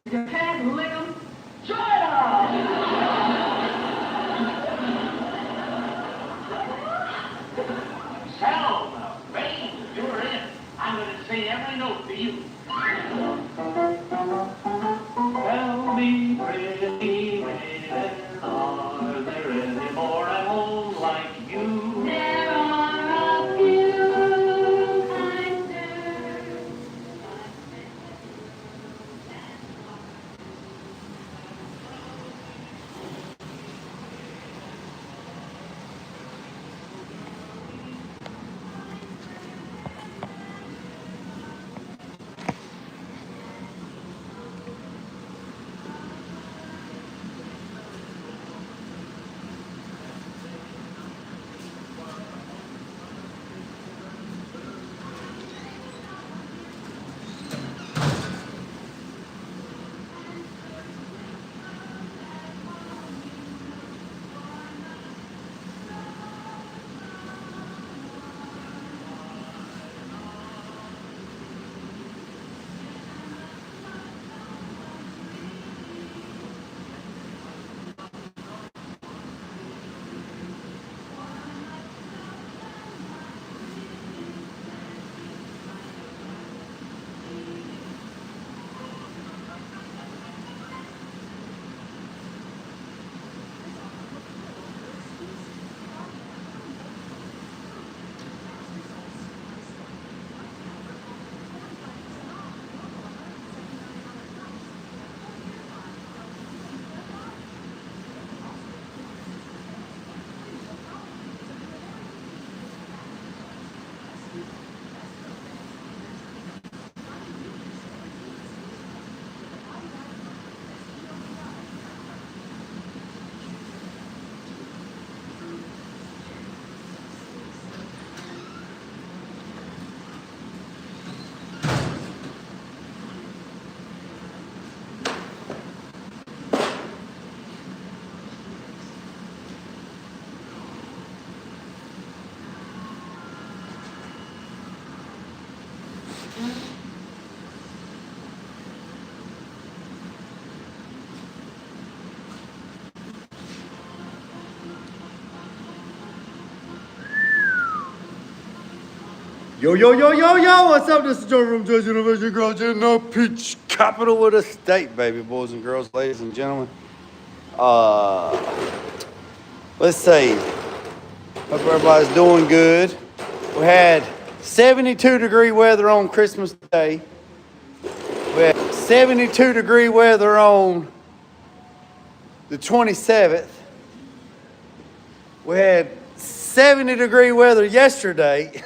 You can't lick 'em. Try it out. So, Rain, you're in. I'm going to sing every note for you. Tell me, pretty maiden, are there any more at home like you? There are a few, kind sir. Yo, yo, yo, yo, yo, what's up? This is Joe Room, Judge University Girls in the Peach Capital of the state, baby, boys and girls, ladies and gentlemen. Let's see. Hope everybody's doing good. We had 72-degree weather on Christmas Day. We had 72-degree weather on the 27th. We had 70-degree weather yesterday.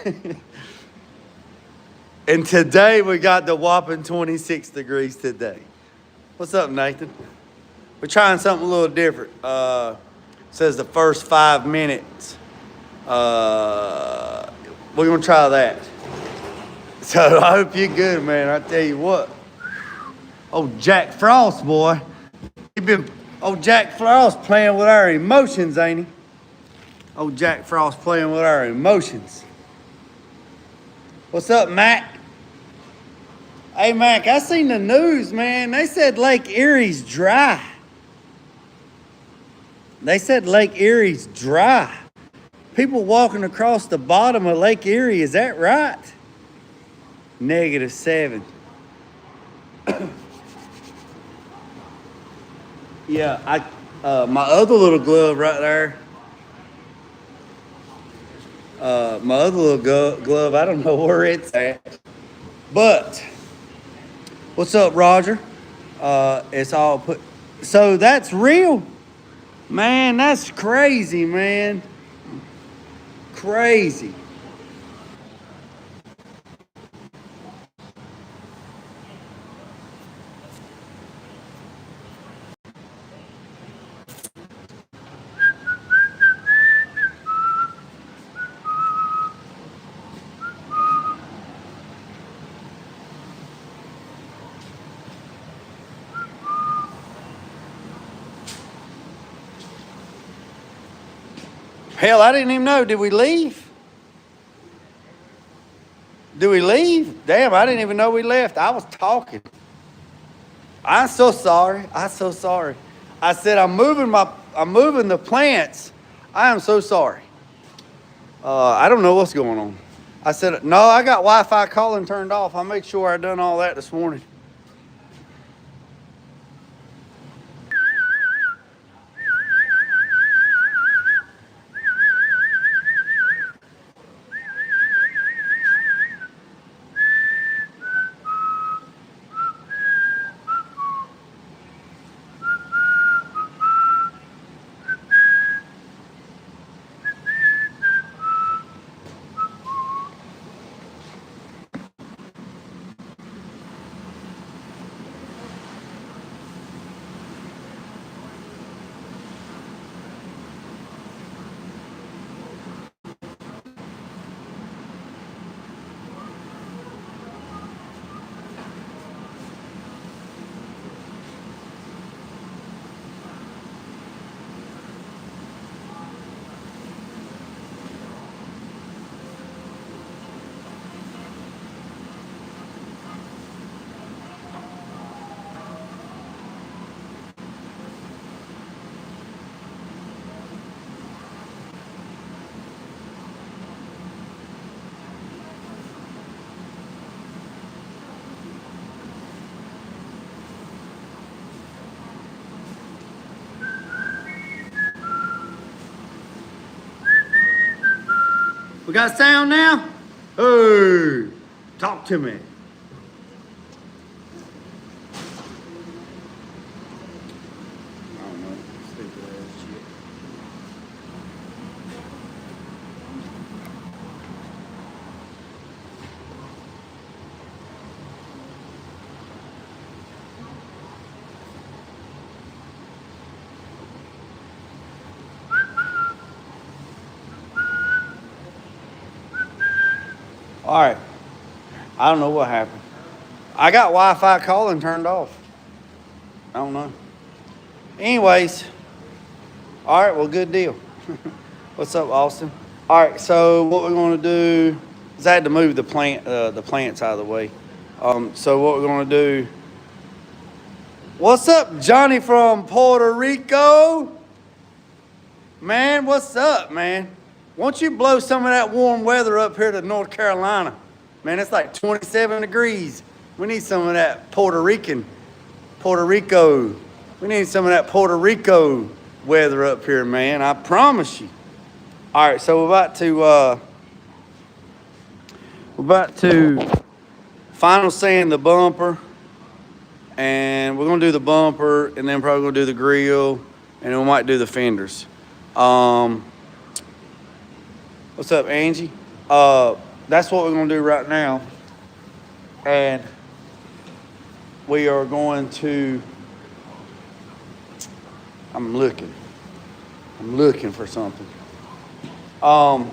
And today we got the whopping 26 degrees today. What's up, Nathan? We're trying something a little different. Says the first 5 minutes. We're gonna try that. So I hope you're good, man. I tell you what. Oh, Jack Frost, boy. Jack Frost playing with our emotions, ain't he? Oh, Jack Frost playing with our emotions. What's up, Mac? Hey, Mac, I seen the news, man. They said Lake Erie's dry. They said Lake Erie's dry. People walking across the bottom of Lake Erie, is that right? -7. Yeah, my other little glove right there. My other little glove, I don't know where it's at. But, what's up, Roger? It's all put. So that's real? Man, that's crazy, man. Crazy. Hell, I didn't even know. Did we leave? Did we leave? Damn, I didn't even know we left. I was talking. I'm so sorry. I'm so sorry. I said I'm moving the plants. I am so sorry. I don't know what's going on. I said, no, I got Wi-Fi calling turned off. I'll make sure I done all that this morning. We got sound now? Hey, talk to me. I don't know. Stupid ass shit. All right. I don't know what happened. I got Wi-Fi calling turned off. I don't know. Anyways. All right. Well, good deal. What's up, Austin? All right. So what we're going to do is I had to move the plants out of the way. So what we're going to do. What's up, Johnny from Puerto Rico? Man, what's up, man? Won't you blow some of that warm weather up here to North Carolina? Man, it's like 27 degrees. We need some of that Puerto Rico. We need some of that Puerto Rico weather up here, man. I promise you. All right, so we're about to final sand the bumper, and we're gonna do the bumper, and then probably gonna do the grill, and then we might do the fenders. What's up, Angie? That's what we're gonna do right now. And we are going to, I'm looking for something. I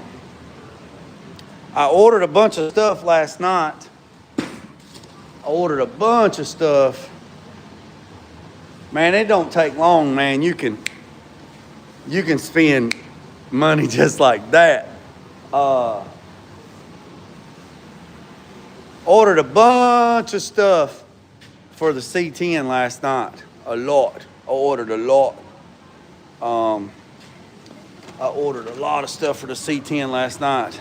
ordered a bunch of stuff last night. Man, it don't take long, man. You can spend money just like that. Ordered a bunch of stuff for the C10 last night. A lot. I ordered a lot. I ordered a lot of stuff for the C10 last night.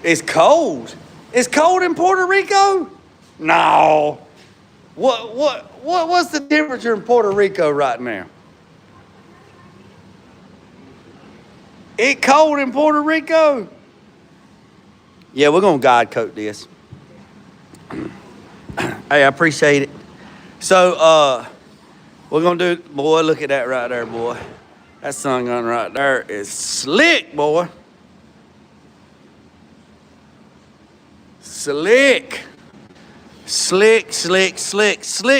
It's cold. It's cold in Puerto Rico? No. What's the temperature in Puerto Rico right now? It cold in Puerto Rico? Yeah, we're gonna guide coat this. Hey, I appreciate it. So we're gonna do, boy, look at that right there, boy. That sun gun right there is slick, boy. Slick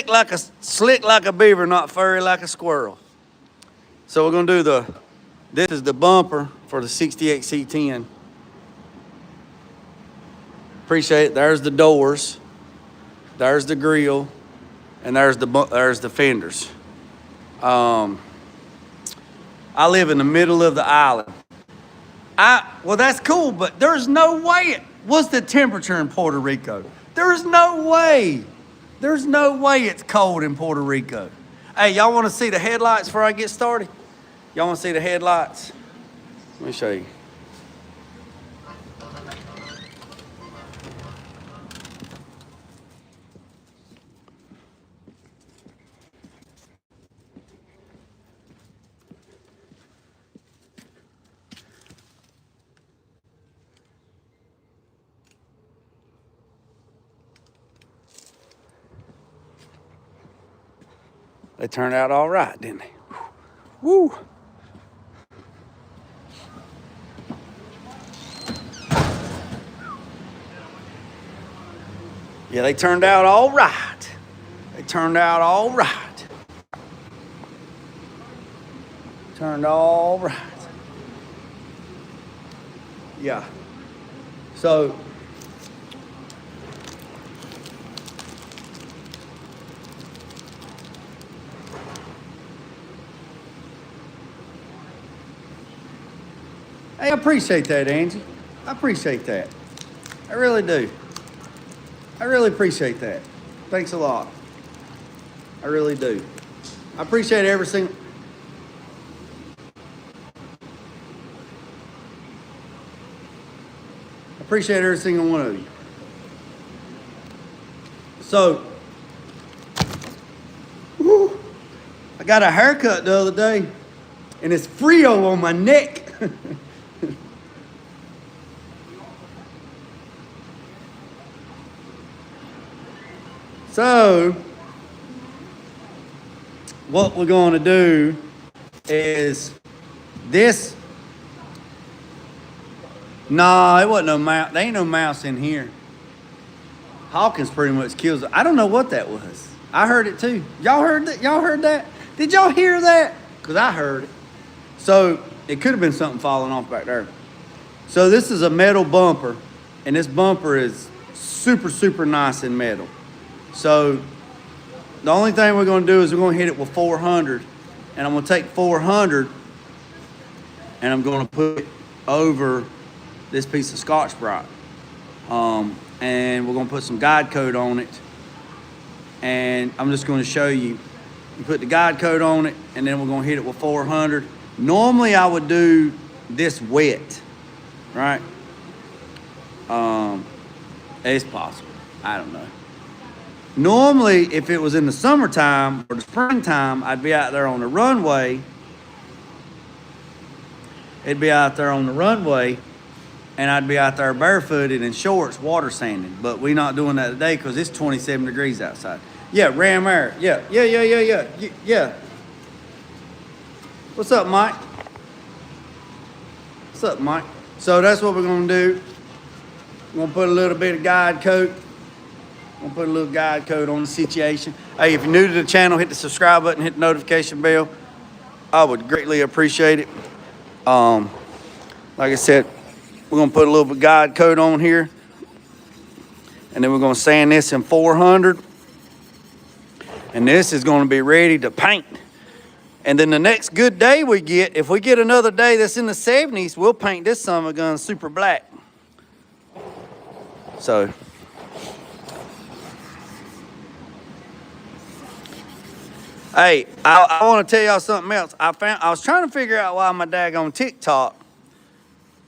like a beaver, not furry like a squirrel. So we're gonna do this is the bumper for the 68 C10. Appreciate it. There's the doors, there's the grill, and there's the fenders. I live in the middle of the island. Well, that's cool, but there's no way What's the temperature in Puerto Rico? There's no way. There's no way it's cold in Puerto Rico. Hey, y'all want to see the headlights before I get started? Y'all want to see the headlights? Let me show you. They turned out all right, didn't they? Woo! Yeah, they turned out all right. They turned out all right. Turned all right. Yeah. So, hey, I appreciate that, Angie. I appreciate that. I really do. I really appreciate that. Thanks a lot. I really do. I appreciate every single... I appreciate every single one of you. So, whew, I got a haircut the other day, and it's Frio on my neck. So, what we're going to do is this. Nah, it wasn't no mouse. There ain't no mouse in here. Hawkins pretty much kills it. I don't know what that was. I heard it too. Y'all heard that? Y'all heard that? Did y'all hear that? Because I heard it. So, it could have been something falling off back there. So, this is a metal bumper, and this bumper is super, super nice in metal. So, the only thing we're going to do is we're going to hit it with 400. And I'm going to take 400 and I'm going to put it over this piece of Scotch-Brite. And we're going to put some guide coat on it. And I'm just going to show you. You put the guide coat on it, and then we're going to hit it with 400. Normally, I would do this wet, right? It's possible. I don't know. Normally, if it was in the summertime or the springtime, I'd be out there on the runway. It'd be out there on the runway, and I'd be out there barefooted in shorts, water sanding. But we're not doing that today because it's 27 degrees outside. Yeah, Ram Air. Yeah. What's up, Mike? What's up, Mike? So that's what we're going to do. We're going to put a little bit of guide coat. I'm gonna put a little guide code on the situation. Hey, if you're new to the channel, hit the subscribe button, hit the notification bell. I would greatly appreciate it. Like I said, we're gonna put a little bit of guide code on here. And then we're gonna sand this in 400. And this is gonna be ready to paint. And then the next good day we get, if we get another day that's in the 70s, we'll paint this summer gun super black. So, hey, I want to tell y'all something else. I was trying to figure out why my daggone TikTok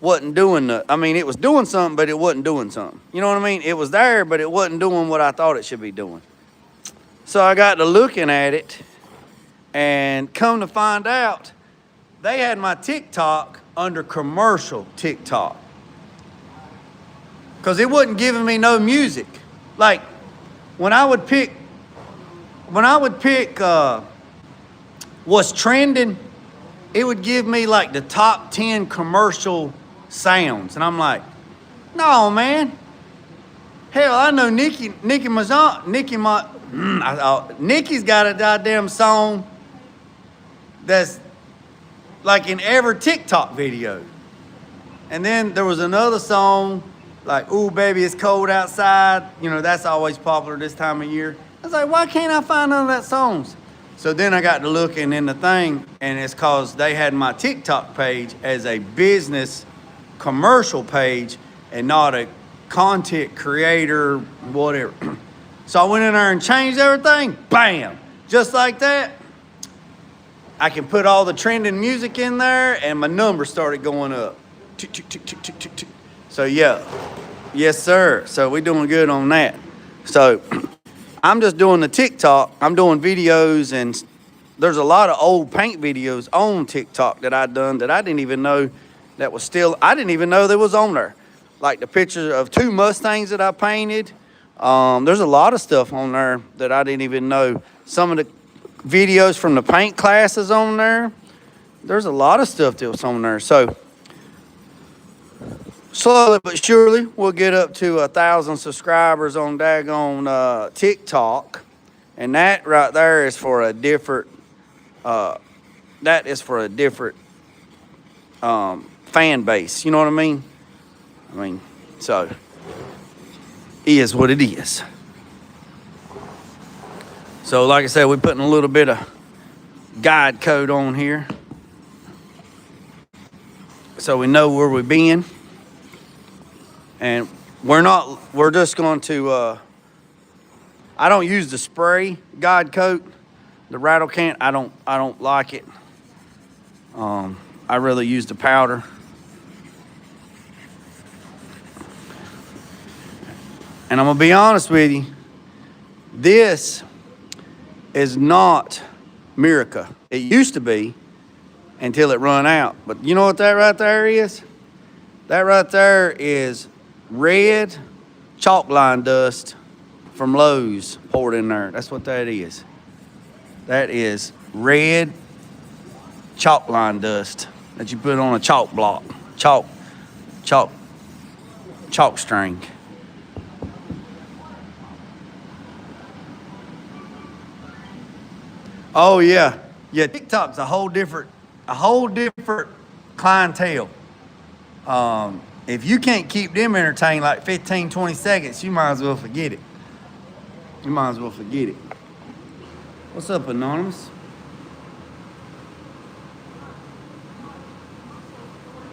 wasn't doing the. I mean, it was doing something, but it wasn't doing something. You know what I mean? It was there, but it wasn't doing what I thought it should be doing. So I got to looking at it, and come to find out, they had my TikTok under commercial TikTok. Because it wasn't giving me no music. Like, when I would pick what's trending, it would give me like the top 10 commercial sounds. And I'm like, no, man. Hell, I know Nicki's got a goddamn song that's like in every TikTok video. And then there was another song like, ooh, baby, it's cold outside. You know, that's always popular this time of year. I was like, why can't I find none of that songs? So then I got to looking in the thing, and it's cause they had my TikTok page as a business commercial page and not a content creator, whatever. So I went in there and changed everything. Bam! Just like that. I can put all the trending music in there, and my numbers started going up. Tick, tick, tick, tick, tick, tick, tick. So yeah, yes sir. So we're doing good on that. So I'm just doing the TikTok. I'm doing videos, and there's a lot of old paint videos on TikTok that I done that I didn't even know that was still. I didn't even know that was on there. Like the picture of 2 Mustangs that I painted. There's a lot of stuff on there that I didn't even know. Some of the videos from the paint classes on there. There's a lot of stuff that was on there. So slowly but surely we'll get up to 1,000 subscribers on daggone TikTok, and that right there is for a different fan base. You know what I mean? So is what it is. So like I said, we're putting a little bit of guide code on here so we know where we've been. And we're just going to, I don't use the spray guide coat, the rattle can. I don't like it. I really use the powder. And I'm gonna be honest with you, this is not Miraca. It used to be until it run out. But you know what that right there is? That right there is red chalk line dust from Lowe's poured in there. That's what that is. That is red chalk line dust that you put on a chalk block. Chalk string. Oh yeah. Yeah, TikTok's a whole different clientele. If you can't keep them entertained like 15, 20 seconds, you might as well forget it. What's up, Anonymous?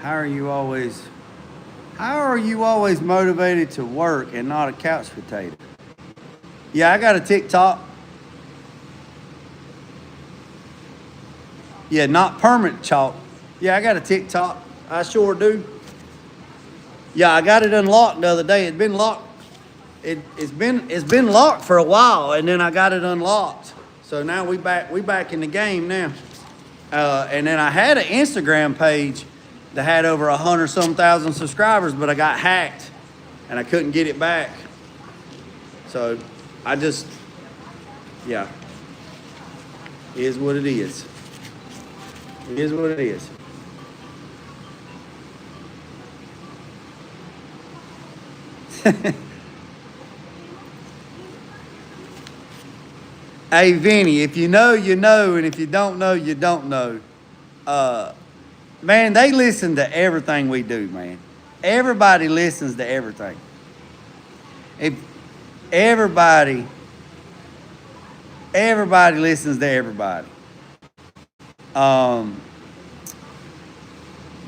How are you always motivated to work and not a couch potato? Yeah, I got a TikTok. Yeah, not permanent chalk. Yeah, I got a TikTok. I sure do. Yeah, I got it unlocked the other day. It's been locked. It's been locked for a while, and then I got it unlocked. So now we back in the game now. And then I had an Instagram page that had over 100-some thousand subscribers, but I got hacked, and I couldn't get it back. So I just, yeah, it is what it is. It is what it is. Hey, Vinny, if you know, you know, and if you don't know, you don't know. Man, they listen to everything we do, man. Everybody listens to everything. If everybody listens to everybody.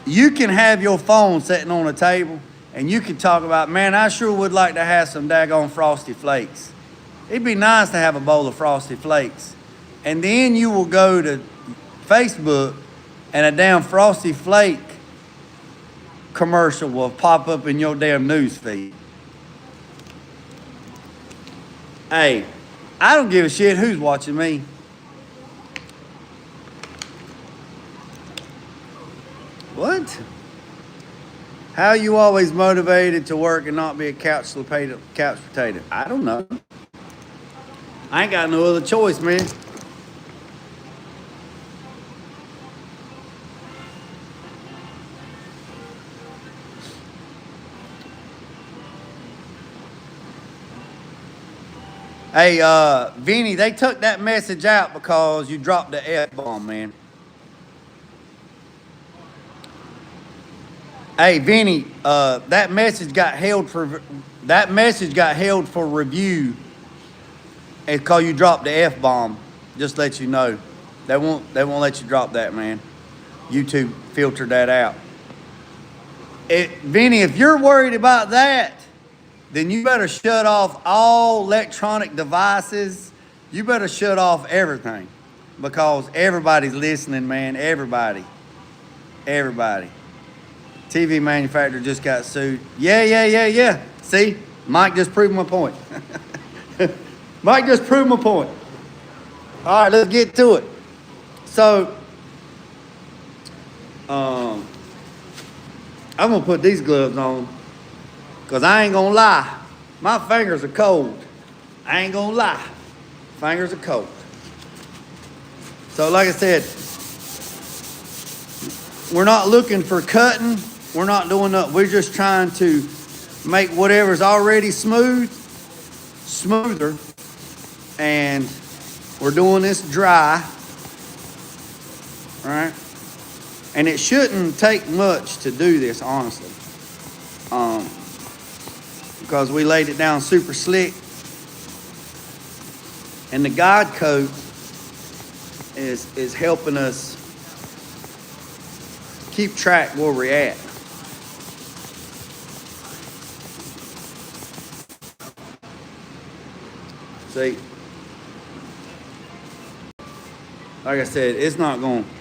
You can have your phone sitting on a table and you can talk about, man, I sure would like to have some daggone Frosty Flakes. It'd be nice to have a bowl of Frosty Flakes. And then you will go to Facebook and a damn Frosty Flake commercial will pop up in your damn news feed. Hey, I don't give a shit who's watching me. What? How are you always motivated to work and not be a couch potato? I don't know. I ain't got no other choice, man. Hey, Vinny, they took that message out because you dropped the F-bomb, man. Hey, Vinny, that message got held for review. It's because you dropped the F-bomb. Just let you know. They won't let you drop that, man. YouTube filtered that out. Vinny, if you're worried about that, then you better shut off all electronic devices. You better shut off everything because everybody's listening, man. Everybody. TV manufacturer just got sued. Yeah. See, Mike just proved my point. Mike just proved my point. All right, let's get to it. So, I'm gonna put these gloves on because I ain't gonna lie. My fingers are cold. I ain't gonna lie. Fingers are cold. So like I said, we're not looking for cutting. We're not doing that. We're just trying to make whatever's already smooth, smoother. And we're doing this dry, right? And it shouldn't take much to do this, honestly. Because we laid it down super slick. And the guide coat is helping us keep track where we're at. See, like I said, it's not going to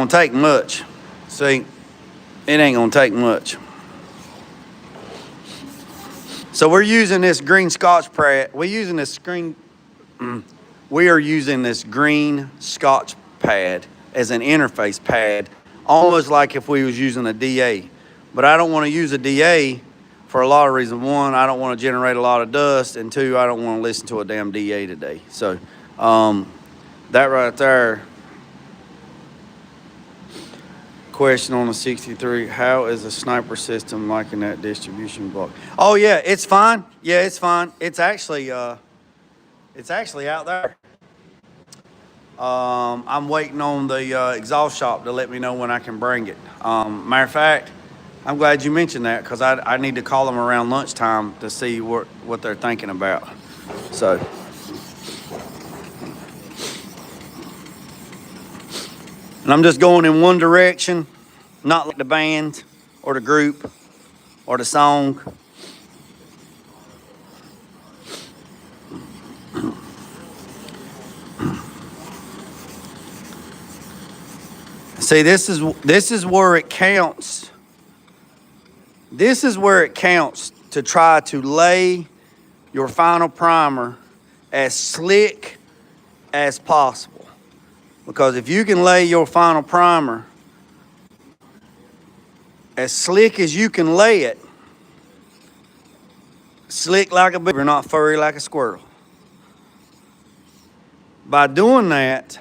take much. See, it ain't going to take much. So we're using this green Scotch pad. We are using this green Scotch pad as an interface pad, almost like if we was using a DA. But I don't want to use a DA for a lot of reasons. One, I don't want to generate a lot of dust, and two, I don't want to listen to a damn DA today. So that right there. Question on the 63, how is the sniper system liking that distribution block? Oh yeah, it's fine. Yeah, it's fine. It's actually out there. I'm waiting on the exhaust shop to let me know when I can bring it. Matter of fact, I'm glad you mentioned that because I need to call them around lunchtime to see what they're thinking about. So. And I'm just going in one direction, not like the band or the group or the song. See, this is where it counts. This is where it counts to try to lay your final primer as slick as possible. Because if you can lay your final primer as slick as you can lay it, slick like a beaver, not furry like a squirrel. By doing that,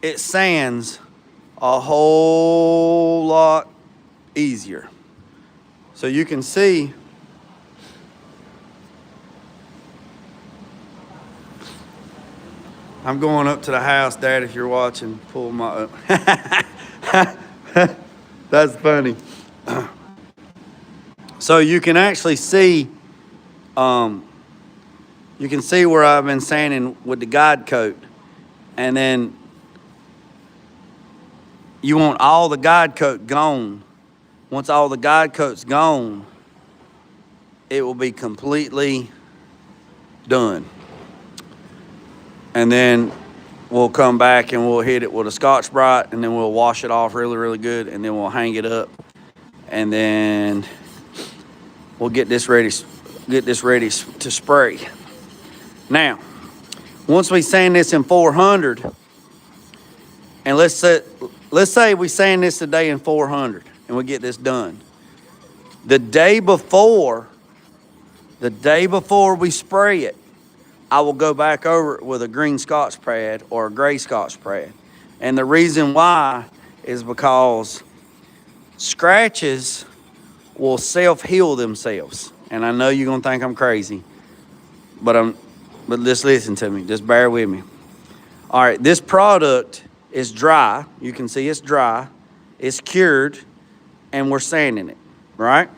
it sands a whole lot easier. So you can see I'm going up to the house, Dad, if you're watching, pull my up. That's funny. So you can actually see, you can see where I've been sanding with the guide coat. And then you want all the guide coat gone. Once all the guide coat's gone, it will be completely done. And then we'll come back and we'll hit it with a Scotch-Brite, and then we'll wash it off really, really good, and then we'll hang it up, and then we'll get this ready to spray. Now, once we sand this in 400, and let's say we sand this today in 400, and we get this done. The day before we spray it, I will go back over it with a green Scotch pad or a gray Scotch pad. And the reason why is because scratches will self-heal themselves. And I know you're gonna think I'm crazy, but just listen to me, just bear with me. All right, this product is dry. You can see it's dry, it's cured, and we're sanding it, right?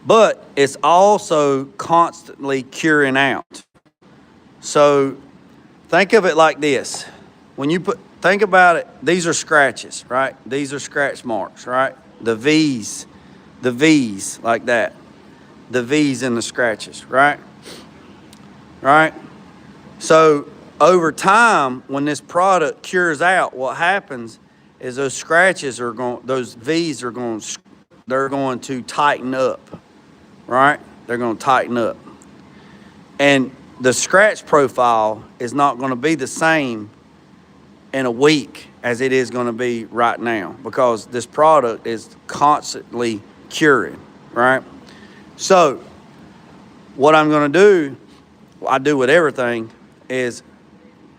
But it's also constantly curing out. So think of it like this. When you put think about it. These are scratches, right? These are scratch marks, right? The V's like that. The V's in the scratches, right? Right? So over time, when this product cures out, what happens is those scratches are going, those V's are going, they're going to tighten up, right? They're going to tighten up. And the scratch profile is not going to be the same in a week as it is going to be right now because this product is constantly curing, right? So what I'm going to do, I do with everything, is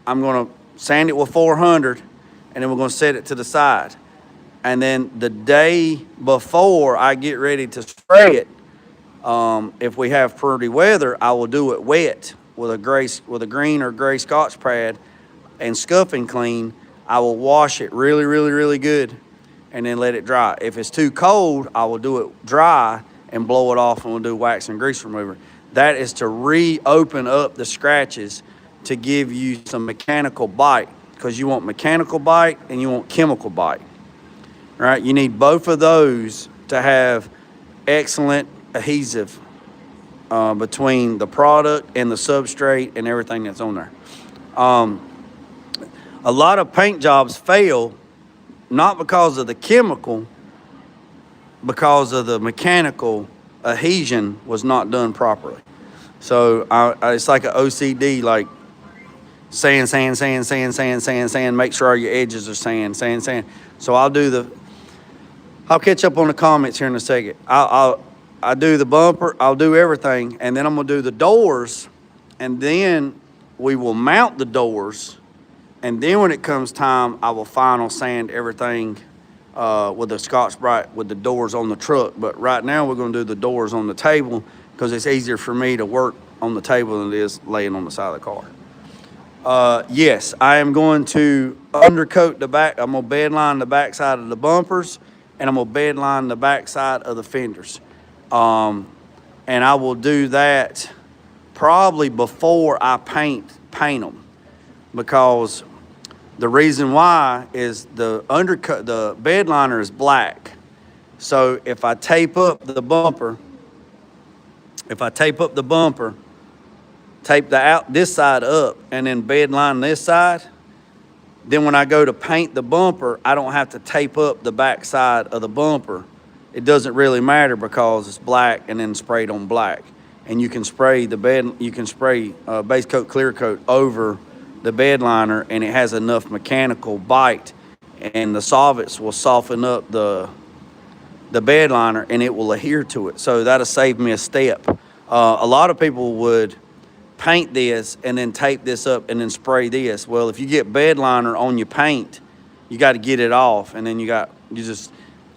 I'm going to sand it with 400 and then we're going to set it to the side. And then the day before I get ready to spray it, if we have pretty weather, I will do it wet with a green or gray Scotch pad and scuff and clean. I will wash it really, really, really good and then let it dry. If it's too cold, I will do it dry and blow it off and we'll do wax and grease remover. That is to reopen up the scratches to give you some mechanical bite because you want mechanical bite and you want chemical bite, right? You need both of those to have excellent adhesive between the product and the substrate and everything that's on there. A lot of paint jobs fail not because of the chemical, because of the mechanical adhesion was not done properly. So it's like an OCD, like sand, make sure all your edges are sand. So I'll catch up on the comments here in a second. I do the bumper, I'll do everything, and then I'm gonna do the doors, and then we will mount the doors, and then when it comes time, I will final sand everything with the Scotch-Brite with the doors on the truck. But right now we're gonna do the doors on the table because it's easier for me to work on the table than it is laying on the side of the car. Yes, I am going to undercoat the back. I'm gonna bedline the back side of the bumpers, and I'm gonna bedline the back side of the fenders. And I will do that probably before I paint them, because the reason why is the bed liner is black. So if I tape up the bumper, tape this side up and then bed line this side, then when I go to paint the bumper, I don't have to tape up the back side of the bumper. It doesn't really matter because it's black and then sprayed on black. And you can spray base coat, clear coat over the bed liner, and it has enough mechanical bite, and the solvents will soften up the bed liner and it will adhere to it. So that'll save me a step. A lot of people would paint this and then tape this up and then spray this. Well, if you get bed liner on your paint, you got to get it off, and then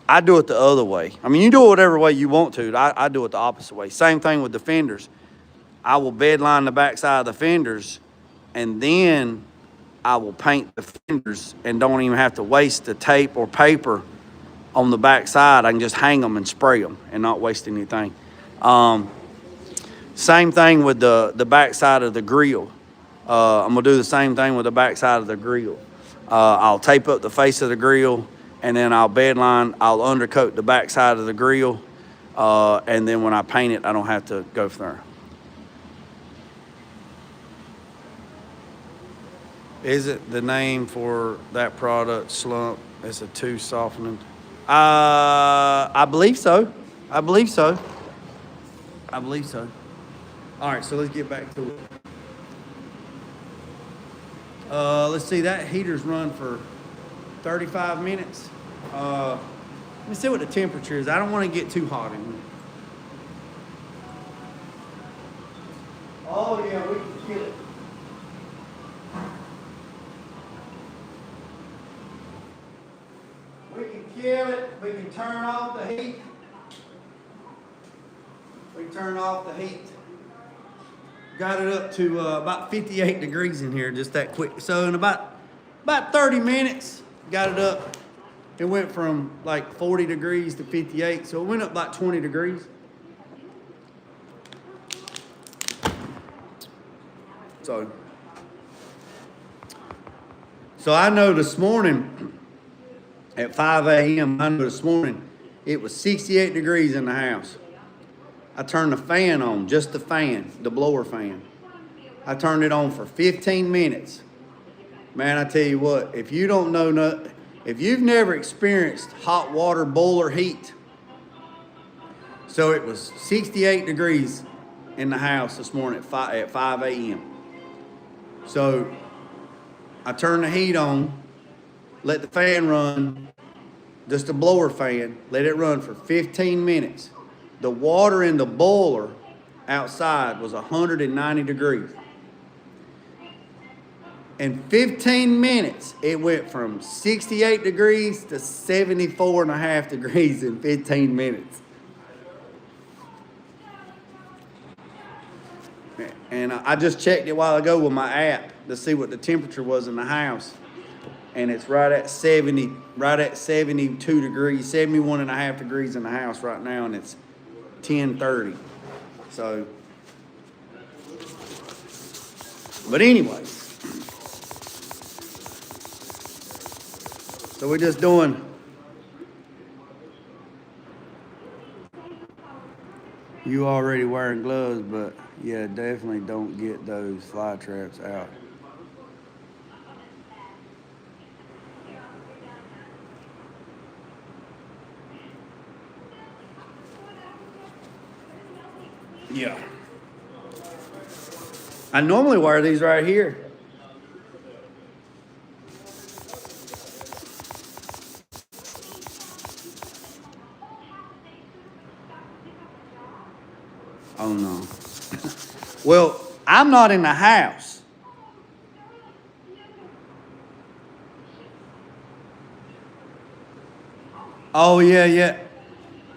I do it the other way. I mean, you do it whatever way you want to. I do it the opposite way. Same thing with the fenders. I will bed line the back side of the fenders, and then I will paint the fenders and don't even have to waste the tape or paper on the back side. I can just hang them and spray them and not waste anything. Same thing with the back side of the grill. I'm gonna do the same thing with the back side of the grill. I'll tape up the face of the grill, and then I'll undercoat the back side of the grill, and then when I paint it, I don't have to go from there. Is it the name for that product, Slump? It's a 2 softening. I believe so. All right, so let's get back to it. Let's see, that heater's run for 35 minutes. Let me see what the temperature is. I don't want to get too hot in here. Oh yeah, we can kill it. We can kill it. We can turn off the heat. Got it up to about 58 degrees in here, just that quick. So in about 30 minutes, got it up. It went from like 40 degrees to 58, so it went up like 20 degrees. So So I know this morning at 5 a.m., I know this morning it was 68 degrees in the house. I turned the fan on, just the fan, the blower fan. I turned it on for 15 minutes. Man, I tell you what, if you don't know nothing, if you've never experienced hot water boiler heat, so it was 68 degrees in the house this morning at 5 a.m. So I turned the heat on, let the fan run, just a blower fan, let it run for 15 minutes. The water in the boiler outside was 190 degrees. In 15 minutes, it went from 68 degrees to 74 and a half degrees in 15 minutes. And I just checked it a while ago with my app to see what the temperature was in the house. And it's right at 72 degrees, 71 and a half degrees in the house right now, and it's 10:30. So, but anyways, so we're just doing, you already wearing gloves, but yeah, definitely don't get those fly traps out. Yeah. I normally wear these right here. Oh no. Well, I'm not in the house. Oh yeah, yeah.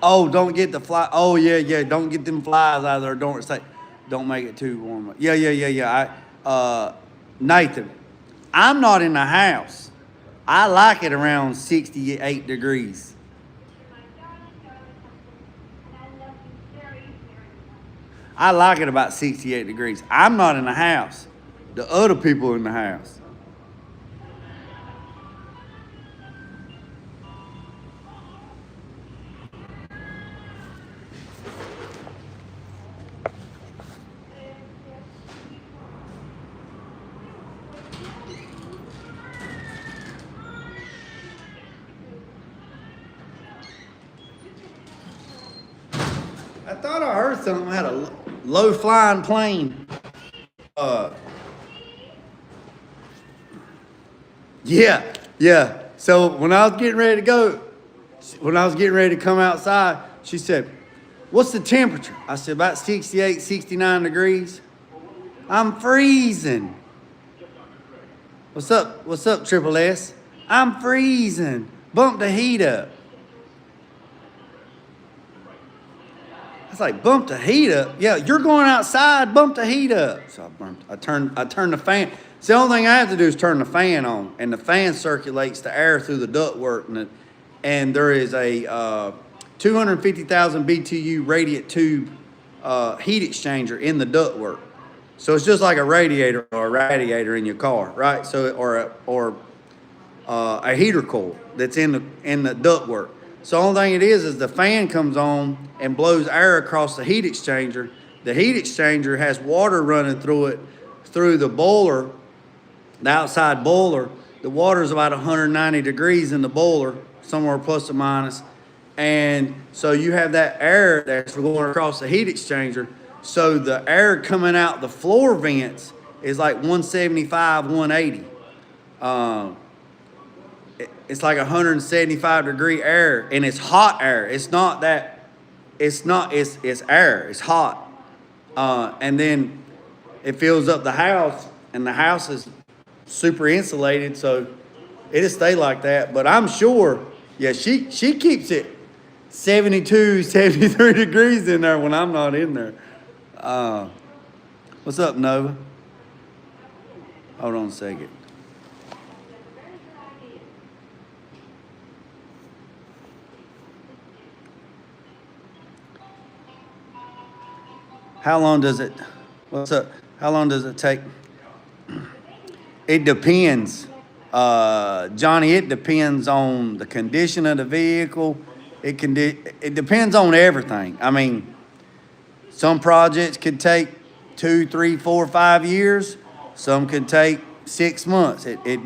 Oh, don't get the fly. Oh yeah, yeah. Don't get them flies out of there. Don't make it too warm. Yeah. Nathan, I'm not in the house. I like it around 68 degrees. I like it about 68 degrees. I'm not in the house. The other people are in the house. I thought I heard something had a low flying plane. Yeah. So when I was getting ready to come outside, she said, "What's the temperature?" I said, "About 68, 69 degrees." I'm freezing. What's up, Triple S? I'm freezing. Bump the heat up. I was like, bump the heat up? Yeah, you're going outside, bump the heat up. So I turned the fan. So the only thing I have to do is turn the fan on, and the fan circulates the air through the ductwork, and there is a 250,000 BTU radiant tube heat exchanger in the ductwork. So it's just like a radiator in your car, right? So or a heater coil that's in the ductwork. So the only thing it is the fan comes on and blows air across the heat exchanger. The heat exchanger has water running through it, through the boiler, the outside boiler. The water is about 190 degrees in the boiler, somewhere plus or minus. And so you have that air that's going across the heat exchanger. So the air coming out the floor vents is like 175, 180. It's like 175 degree air, and it's hot air. It's air. It's hot. And then it fills up the house, and the house is super insulated, so it'll stay like that. But I'm sure, yeah, she keeps it 72, 73 degrees in there when I'm not in there. What's up, Nova? Hold on a second. How long does it, what's up? How long does it take? It depends. Johnny, it depends on the condition of the vehicle. It depends on everything. I mean, some projects could take 2, 3, 4, 5 years. Some could take 6 months. It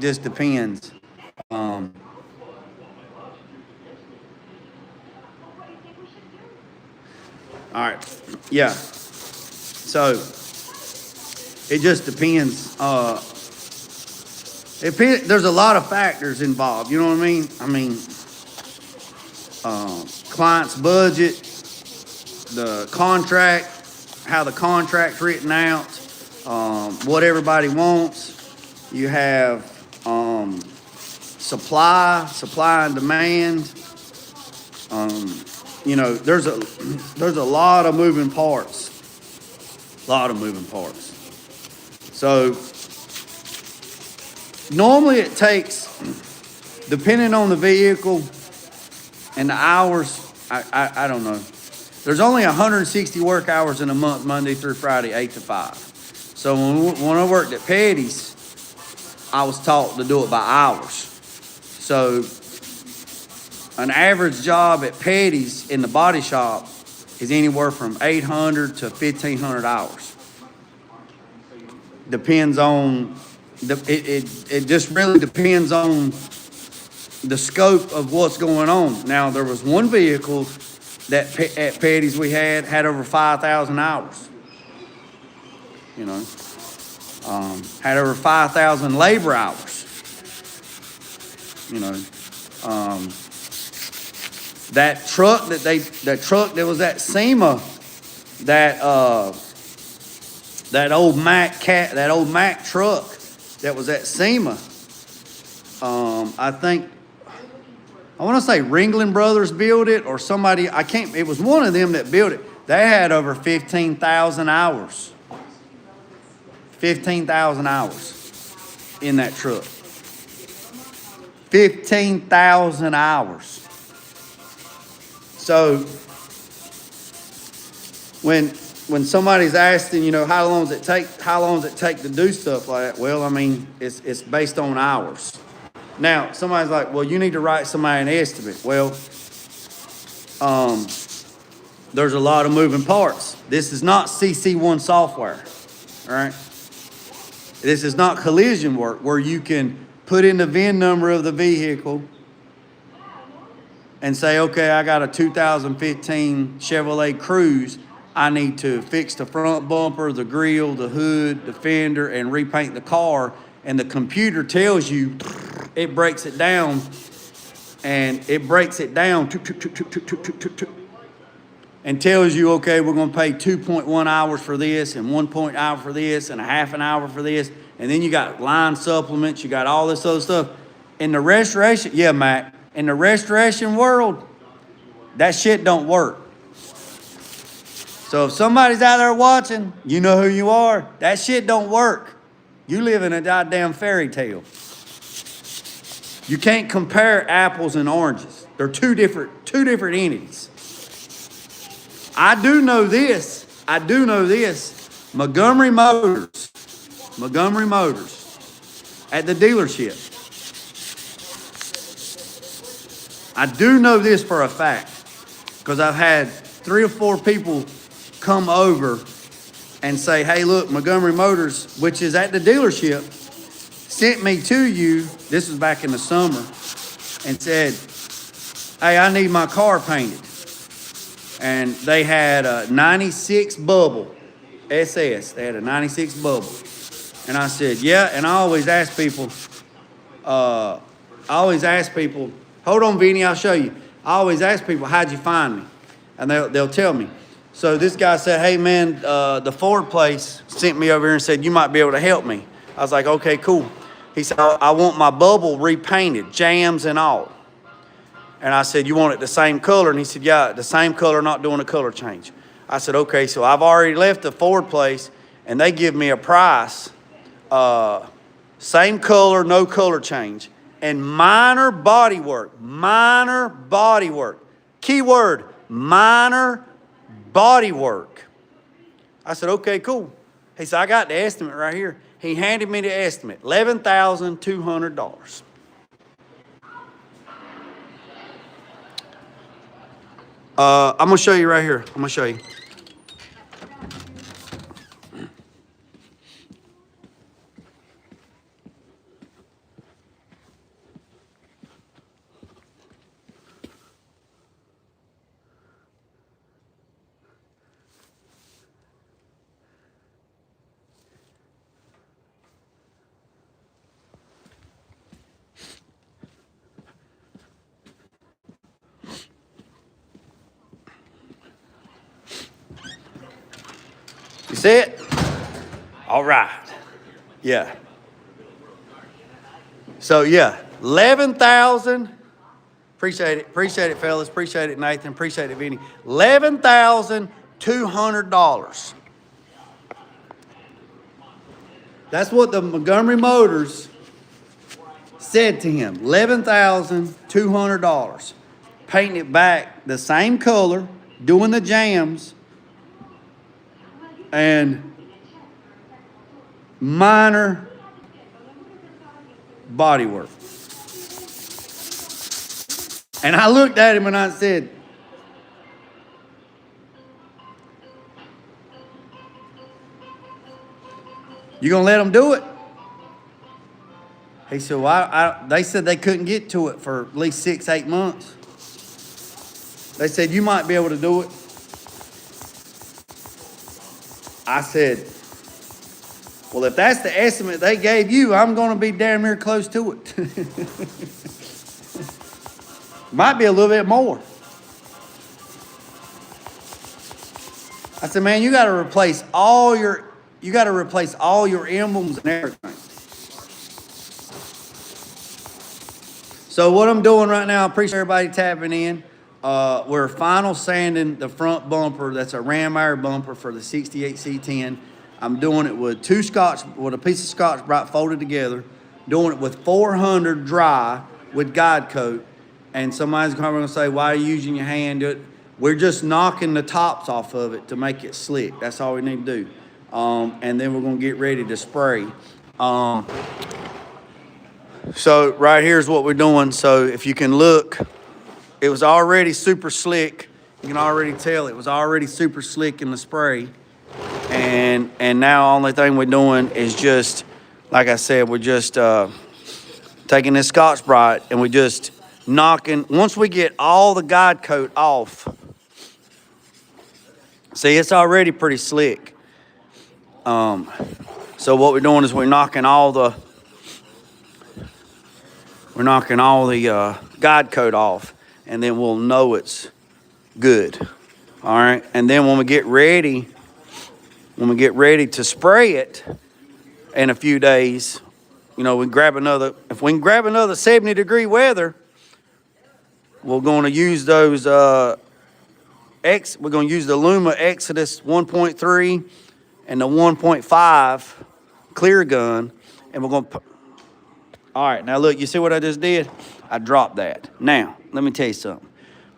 just depends. All right, yeah. So it just depends. There's a lot of factors involved. You know what I mean? I mean, client's budget, the contract, how the contract's written out, what everybody wants. You have supply and demand. You know, there's a lot of moving parts. So normally it takes, depending on the vehicle and the hours, I don't know. There's only 160 work hours in a month, Monday through Friday, 8 to 5. So when I worked at Petty's, I was taught to do it by hours. So an average job at Petty's in the body shop is anywhere from 800 to 1,500 hours. Depends on, it just really depends on the scope of what's going on. Now, there was one vehicle that at Petty's we had over 5,000 hours. You know, had over 5,000 labor hours. You know, that truck that was at SEMA, that old Mack truck that was at SEMA. I want to say Ringling Brothers built it, or somebody, it was one of them that built it. They had over 15,000 hours. 15,000 hours in that truck. 15,000 hours. So when somebody's asking, you know, how long does it take to do stuff like that? Well, I mean, it's based on hours. Now, somebody's like, well, you need to write somebody an estimate. Well, there's a lot of moving parts. This is not CC1 software, all right? This is not collision work where you can put in the VIN number of the vehicle and say, okay, I got a 2015 Chevrolet Cruze. I need to fix the front bumper, the grill, the hood, the fender, and repaint the car. And the computer tells you, it breaks it down, and it breaks it down and tells you, okay, we're going to pay 2.1 hours for this, and 1 hour for this, and a half an hour for this. And then you got line supplements, you got all this other stuff. In the restoration, yeah, Mac, in the restoration world, that shit don't work. So if somebody's out there watching, you know who you are. That shit don't work. You live in a goddamn fairy tale. You can't compare apples and oranges. They're two different entities. I do know this. Montgomery Motors at the dealership. I do know this for a fact because I've had 3 or 4 people come over and say, hey, look, Montgomery Motors, which is at the dealership, sent me to you, this was back in the summer, and said, hey, I need my car painted. And they had a 96 bubble, SS. They had a 96 bubble. And I said, yeah, and I always ask people, hold on, Vinny, I'll show you. I always ask people, how'd you find me? And they'll tell me. So this guy said, hey, man, the Ford place sent me over here and said, you might be able to help me. I was like, okay, cool. He said, I want my bubble repainted, jams and all. And I said, you want it the same color? And he said, yeah, the same color, not doing a color change. I said, okay, so I've already left the Ford place, and they give me a price, same color, no color change, and minor body work. Keyword, minor body work. I said, okay, cool. He said, I got the estimate right here. He handed me the estimate, $11,200. I'm gonna show you right here. I'm gonna show you. You see it? All right. Yeah. So yeah, 11,000. Appreciate it, fellas. Appreciate it, Nathan. Appreciate it, Vinny. $11,200. That's what the Montgomery Motors said to him. $11,200. Painting it back the same color, doing the jams, and minor body work. And I looked at him and I said, "You gonna let them do it?" He said, "Well, they said they couldn't get to it for at least 6-8 months. They said you might be able to do it." I said, "Well, if that's the estimate they gave you, I'm gonna be damn near close to it." Might be a little bit more. I said, "Man, you got to replace all your emblems and everything." So what I'm doing right now, I appreciate everybody tapping in. We're final sanding the front bumper. That's a ram air bumper for the 68 C10. I'm doing it with with a piece of Scotch-Brite folded together. Doing it with 400 dry with guide coat. And somebody's going to say, "Why are you using your hand?" We're just knocking the tops off of it to make it slick. That's all we need to do. And then we're going to get ready to spray. So right here's what we're doing. So if you can look, it was already super slick. You can already tell it was already super slick in the spray. And now only thing we're doing is just, like I said, we're just taking this Scotch-Brite and we're just knocking. Once we get all the guide coat off, see, it's already pretty slick. So what we're doing is we're knocking all the guide coat off, and then we'll know it's good. All right, and then when we get ready to spray it in a few days, you know, if we can grab another 70-degree weather, we're going to use those we're going to use the Luma Exodus 1.3 and the 1.5 clear gun, and we're going to. All right, now look, you see what I just did? I dropped that. Now, let me tell you something.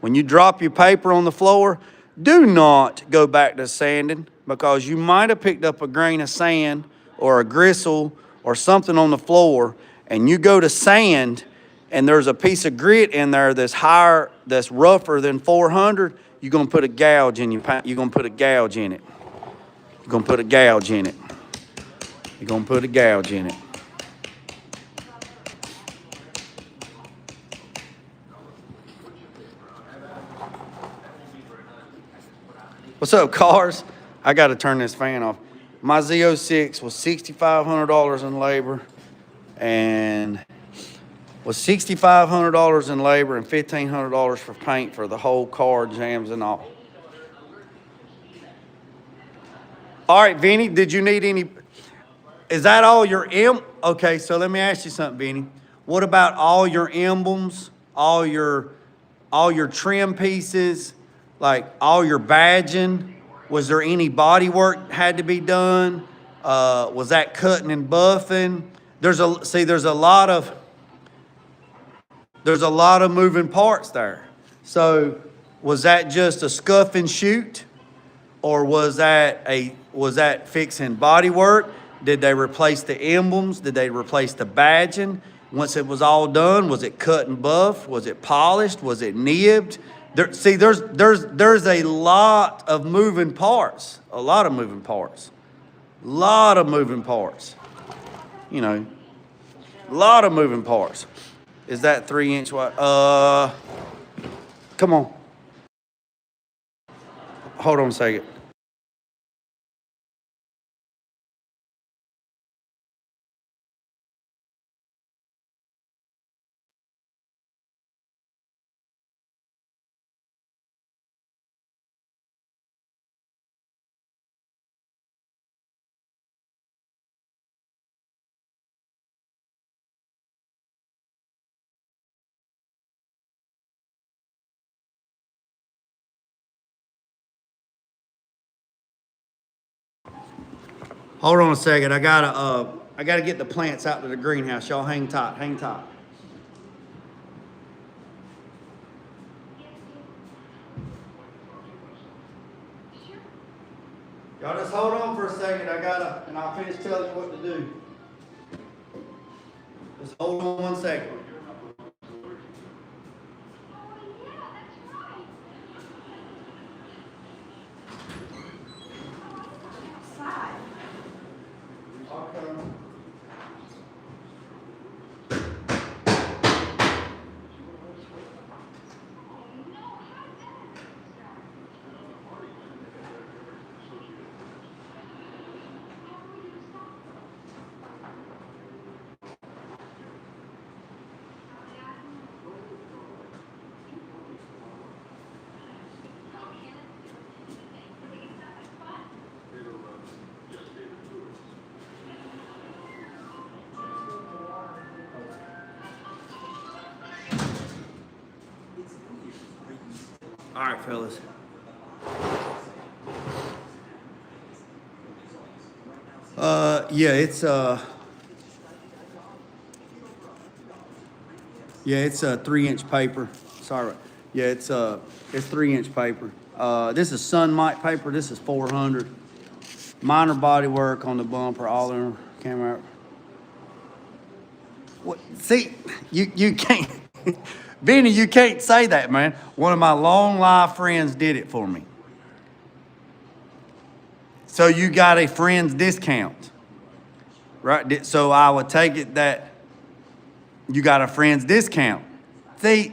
When you drop your paper on the floor, do not go back to sanding, because you might have picked up a grain of sand or a gristle or something on the floor, and you go to sand and there's a piece of grit in there that's rougher than 400, you're going to put a gouge in your paint. You're going to put a gouge in it. You're going to put a gouge in it. You're going to put a gouge in it. What's up, cars? I got to turn this fan off. My Z06 was $6,500 in labor, and was $6,500 in labor and $1,500 for paint for the whole car, jams and all. All right, Vinny, did you need any? Is that all your Okay, so let me ask you something, Vinny. What about all your emblems, all your trim pieces, like all your badging? Was there any body work had to be done? Was that cutting and buffing? There's a lot of moving parts there. So was that just a scuff and shoot, or was that fixing body work? Did they replace the emblems? Did they replace the badging? Once it was all done, was it cut and buffed? Was it polished? Was it nibbed? There's a lot of moving parts. A lot of moving parts. Lot of moving parts. You know, a lot of moving parts. Is that 3-inch wide? Come on. Hold on a second. Hold on a second. I gotta get the plants out to the greenhouse. Y'all hang tight. Hang tight. Y'all just hold on for a second. And I'll finish telling you what to do. Just hold on 1 second. All right, fellas. It's a 3-inch paper. Sorry. Yeah, it's 3-inch paper. This is Sunmite paper. This is 400. Minor body work on the bumper, all in camera. What? See, you can't, Benny, you can't say that, man. One of my long life friends did it for me. So you got a friend's discount, right? So I would take it that you got a friend's discount. See,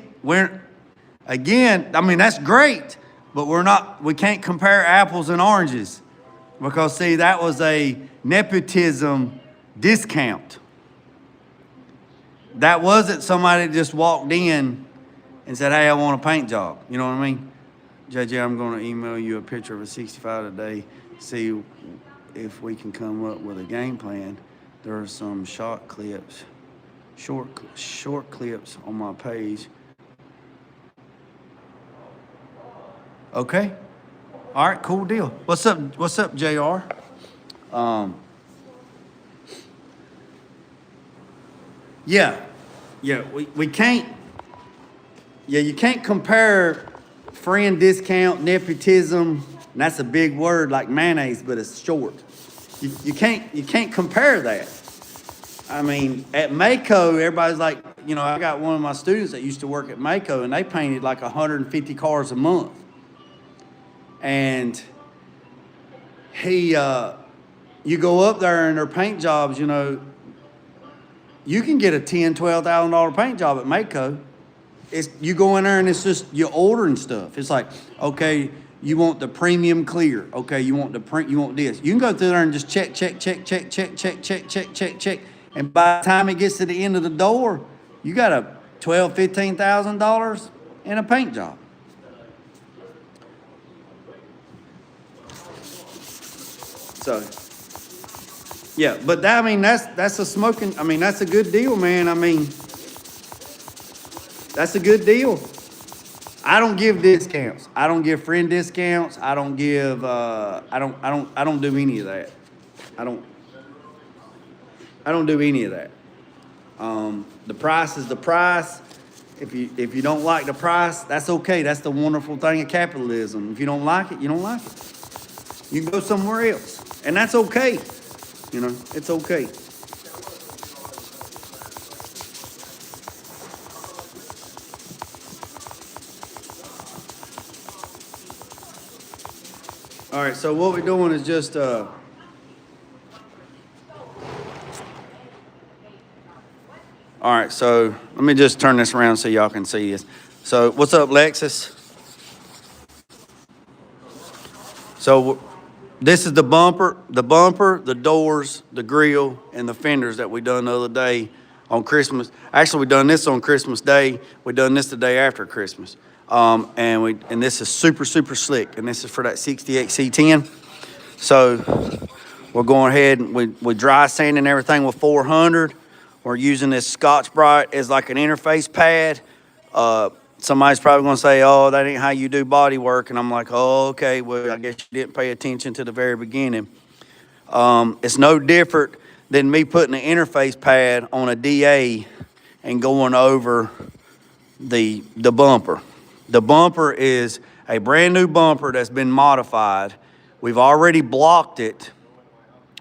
again, I mean, that's great, but we can't compare apples and oranges because, see, that was a nepotism discount. That wasn't somebody that just walked in and said, hey, I want a paint job. You know what I mean? JJ, I'm going to email you a picture of a 65 today, see if we can come up with a game plan. There are some short clips on my page. Okay. All right, cool deal. What's up, JR? We can't, you can't compare friend discount, nepotism, and that's a big word like mayonnaise, but it's short. You can't compare that. I mean, at Mako, everybody's like, you know, I got one of my students that used to work at Mako, and they painted like 150 cars a month. And you go up there and their paint jobs, you know, you can get a $10,000, $12,000 paint job at Mako. You go in there and it's just, you're ordering stuff. It's like, okay, you want the premium clear. Okay, you want this. You can go through there and just check. And by the time it gets to the end of the door, you got a $12,000, $15,000 in a paint job. So, yeah, but that, I mean, that's a good deal, man. I mean, that's a good deal. I don't give discounts. I don't give friend discounts. I don't give, I don't do any of that. I don't do any of that. The price is the price. If you don't like the price, that's okay. That's the wonderful thing of capitalism. If you don't like it, you don't like it. You can go somewhere else, and that's okay. You know, it's okay. All right, so what we're doing is just all right, so let me just turn this around so y'all can see this. So what's up, Lexus? So this is the bumper, the doors, the grill, and the fenders that we done the other day on Christmas. Actually, we done this on Christmas Day. We done this the day after Christmas. And this is super, super slick. And this is for that 68 C10. So we're going ahead and we dry sanding everything with 400. We're using this Scotch-Brite as like an interface pad. Somebody's probably going to say, oh, that ain't how you do body work. And I'm like, oh, okay, well, I guess you didn't pay attention to the very beginning. It's no different than me putting an interface pad on a DA and going over the bumper. The bumper is a brand new bumper that's been modified. We've already blocked it.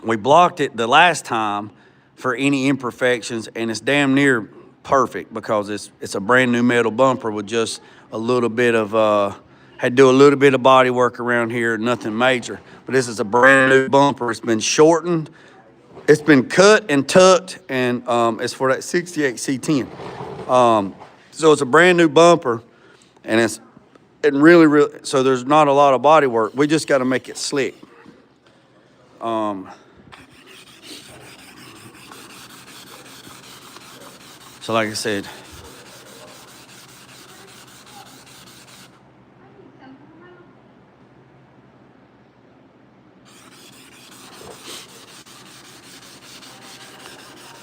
We blocked it the last time for any imperfections, and it's damn near perfect because it's a brand new metal bumper with just a little bit of had to do a little bit of body work around here, nothing major. But this is a brand new bumper. It's been shortened, it's been cut and tucked, and it's for that 68 C10. So it's a brand new bumper, and it's really so there's not a lot of body work. We just got to make it slick. So like I said,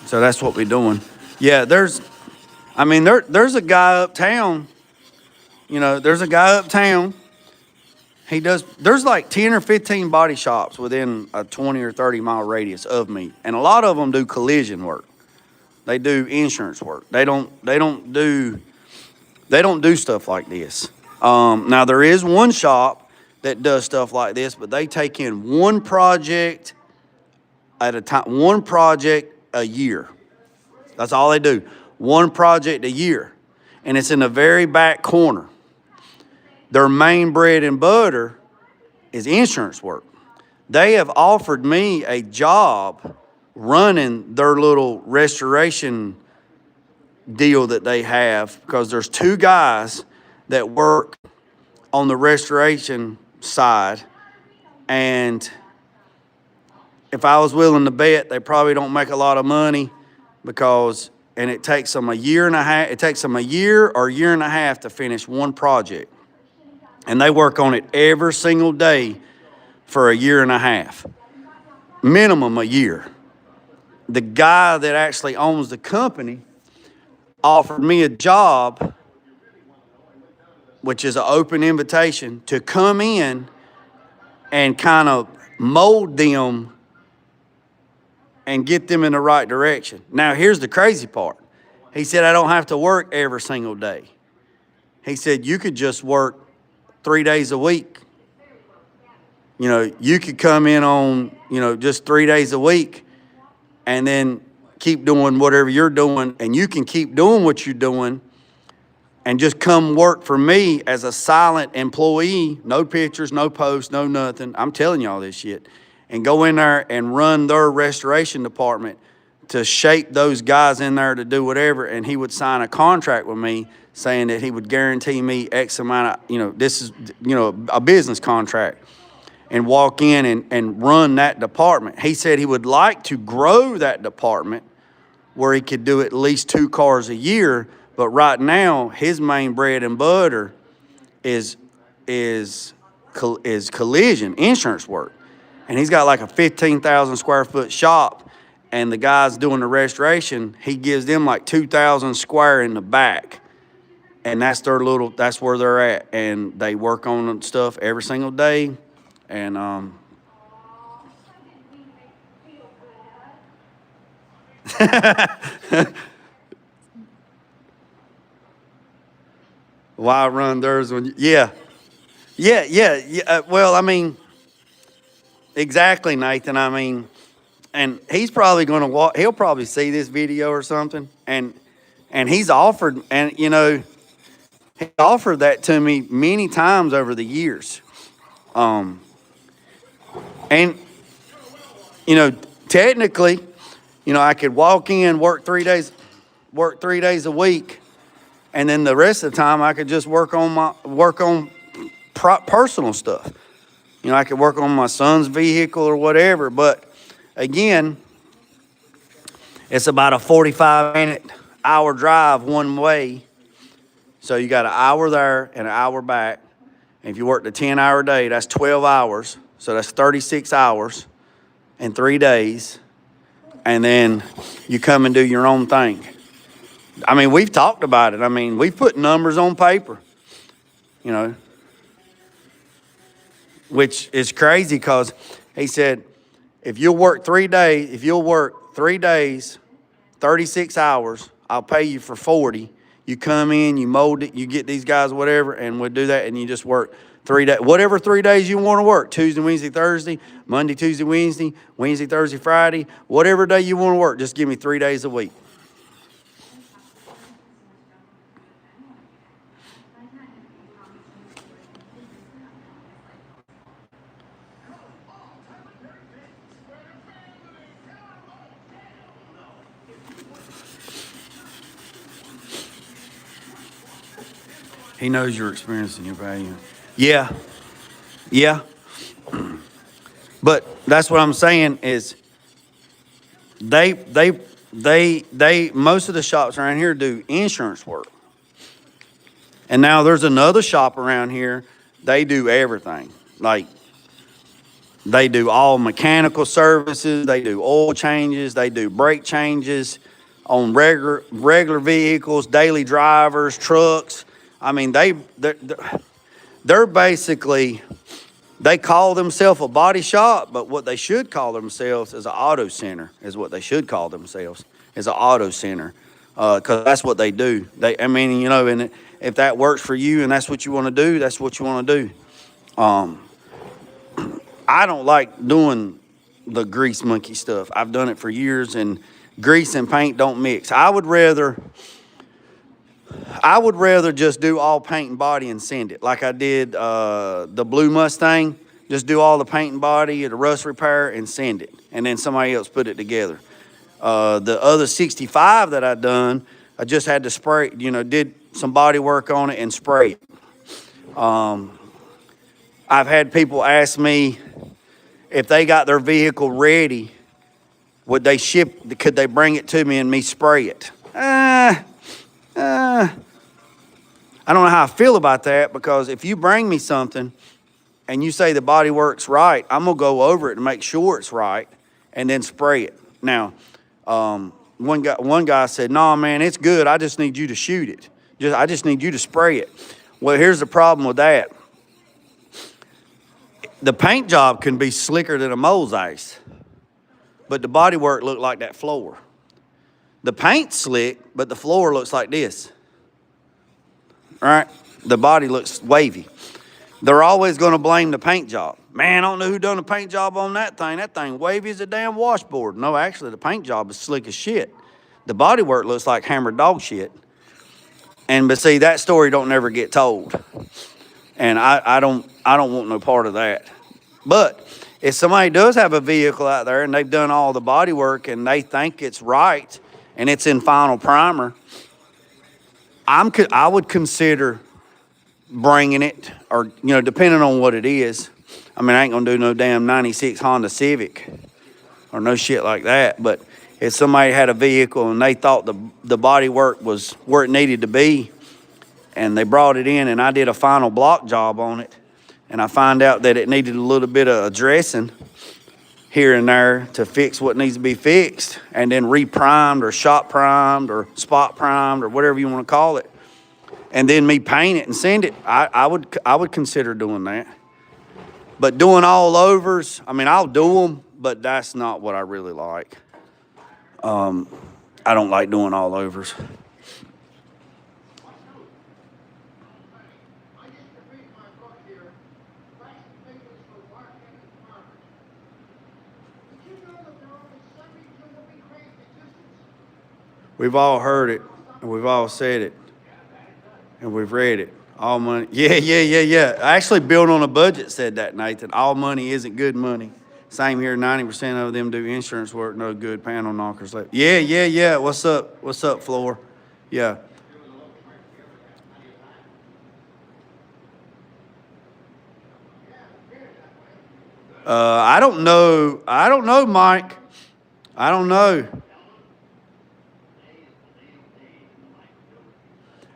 so that's what we're doing. Yeah, there's a guy uptown. You know, there's a guy uptown. There's like 10 or 15 body shops within a 20 or 30 mile radius of me. And a lot of them do collision work. They do insurance work. They don't do stuff like this. Now there is one shop that does stuff like this, but they take in one project at a time, one project a year. That's all they do. One project a year. And it's in the very back corner. Their main bread and butter is insurance work. They have offered me a job running their little restoration deal that they have, because there's two guys that work on the restoration side, and if I was willing to bet, they probably don't make a lot of money and it takes them a year and a half. It takes them a year or a year and a half to finish one project, and they work on it every single day for a year and a half, minimum a year. The guy that actually owns the company offered me a job, which is an open invitation, to come in and kind of mold them and get them in the right direction. Now, here's the crazy part. He said, I don't have to work every single day. He said, you could just work 3 days a week. You know, you could come in on, just 3 days a week and then keep doing whatever you're doing, and you can keep doing what you're doing and just come work for me as a silent employee, no pictures, no posts, no nothing. I'm telling y'all this shit. And go in there and run their restoration department to shape those guys in there to do whatever. And he would sign a contract with me saying that he would guarantee me X amount of, this is, a business contract, and walk in and run that department. He said he would like to grow that department where he could do at least 2 cars a year. But right now, his main bread and butter is collision insurance work. And he's got like a 15,000 square foot shop, and the guys doing the restoration, he gives them like 2,000 square in the back. And that's where they're at. And they work on stuff every single day. And why run theirs when yeah. Well, exactly, Nathan. and he's probably going to walk. He'll probably see this video or something, and he's offered, and he offered that to me many times over the years. And technically, I could walk in, work 3 days a week, and then the rest of the time I could just work on personal stuff. I could work on my son's vehicle or whatever. But again, it's about a 45-minute hour drive one way. So you got an hour there and an hour back. And if you work a 10-hour day, that's 12 hours. So that's 36 hours in 3 days. And then you come and do your own thing. I mean, we've talked about it. I mean, we've put numbers on paper, which is crazy because he said, if you'll work 3 days, 36 hours, I'll pay you for 40. You come in, you mold it, you get these guys, whatever, and we'll do that, and you just work 3 days, whatever 3 days you want to work, Tuesday, Wednesday, Thursday, Monday, Tuesday, Wednesday, Wednesday, Thursday, Friday, whatever day you want to work, just give me 3 days a week. He knows your experience and your value. Yeah. But that's what I'm saying is they most of the shops around here do insurance work. And now there's another shop around here, they do everything. Like they do all mechanical services, they do oil changes, they do brake changes on regular vehicles, daily drivers, trucks. I mean, they're basically, they call themselves a body shop, but what they should call themselves is an auto center, is what they should call themselves, is an auto center, because that's what they do. And if that works for you and that's what you want to do, that's what you want to do. I don't like doing the grease monkey stuff. I've done it for years, and grease and paint don't mix. I would rather just do all paint and body and send it, like I did the blue Mustang. Just do all the paint and body, the rust repair, and send it, and then somebody else put it together. The other 65 that I done, I just had to spray, did some body work on it and spray it. I've had people ask me if they got their vehicle ready, could they bring it to me and me spray it? I don't know how I feel about that, because if you bring me something and you say the body works right, I'm going to go over it and make sure it's right and then spray it. Now, one guy said, "No, man, it's good. I just need you to shoot it. I just need you to spray it." Well, here's the problem with that. The paint job can be slicker than a mole's ice, but the body work look like that floor. The paint's slick, but the floor looks like this. All right? The body looks wavy. They're always going to blame the paint job. Man, I don't know who done a paint job on that thing. That thing wavy as a damn washboard. No, actually, the paint job is slick as shit. The body work looks like hammered dog shit. But see, that story don't never get told. And I don't want no part of that. But if somebody does have a vehicle out there and they've done all the body work and they think it's right and it's in final primer, I would consider bringing it, or depending on what it is. I mean, I ain't gonna do no damn 96 Honda Civic or no shit like that. But if somebody had a vehicle and they thought the body work was where it needed to be, and they brought it in and I did a final block job on it, and I find out that it needed a little bit of addressing here and there to fix what needs to be fixed, and then re-primed or shot primed or spot primed or whatever you want to call it, and then me paint it and send it, I would consider doing that. But doing all overs, I mean, I'll do them, but that's not what I really like. I don't like doing all overs. We've all heard it, and we've all said it, and we've read it. All money. Yeah. Actually, Built on a Budget said that, Nathan. All money isn't good money. Same here, 90% of them do insurance work, no good panel knockers. Yeah. What's up, Floor? Yeah. I don't know. Mike. I don't know.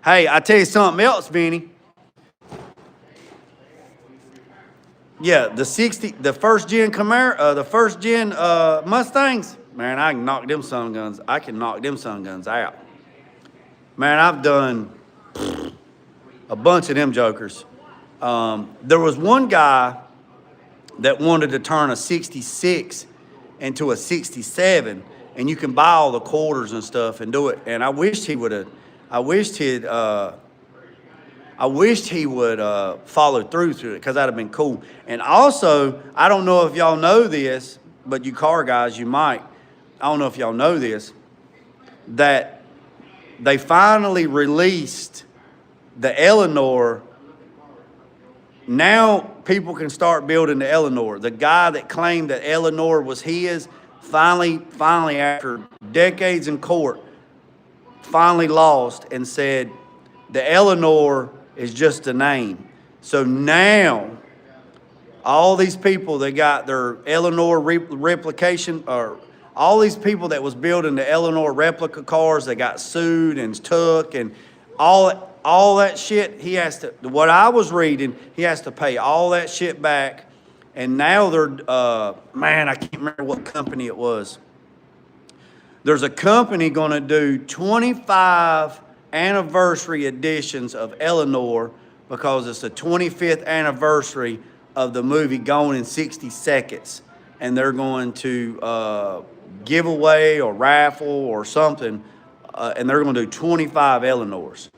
Hey, I tell you something else, Benny. Yeah, the first gen Camaro, the first gen Mustangs. Man, I can knock them sun guns. I can knock them sun guns out. Man, I've done a bunch of them jokers. There was one guy that wanted to turn a 66 into a 67, and you can buy all the quarters and stuff and do it. And I wished he would follow through to it, because that'd have been cool. And also, I don't know if y'all know this, but you car guys, you might. I don't know if y'all know this, that they finally released the Eleanor. Now people can start building the Eleanor. The guy that claimed that Eleanor was his, finally after decades in court, finally lost and said the Eleanor is just a name. So now all these people that got their Eleanor replication, or all these people that was building the Eleanor replica cars, that got sued and took and all that shit, he has to, what I was reading, he has to pay all that shit back. And now they're, man, I can't remember what company it was. There's a company going to do 25 anniversary editions of Eleanor, because it's the 25th anniversary of the movie Gone in 60 Seconds. And they're going to give away or raffle or something, and they're going to do 25 Eleanors.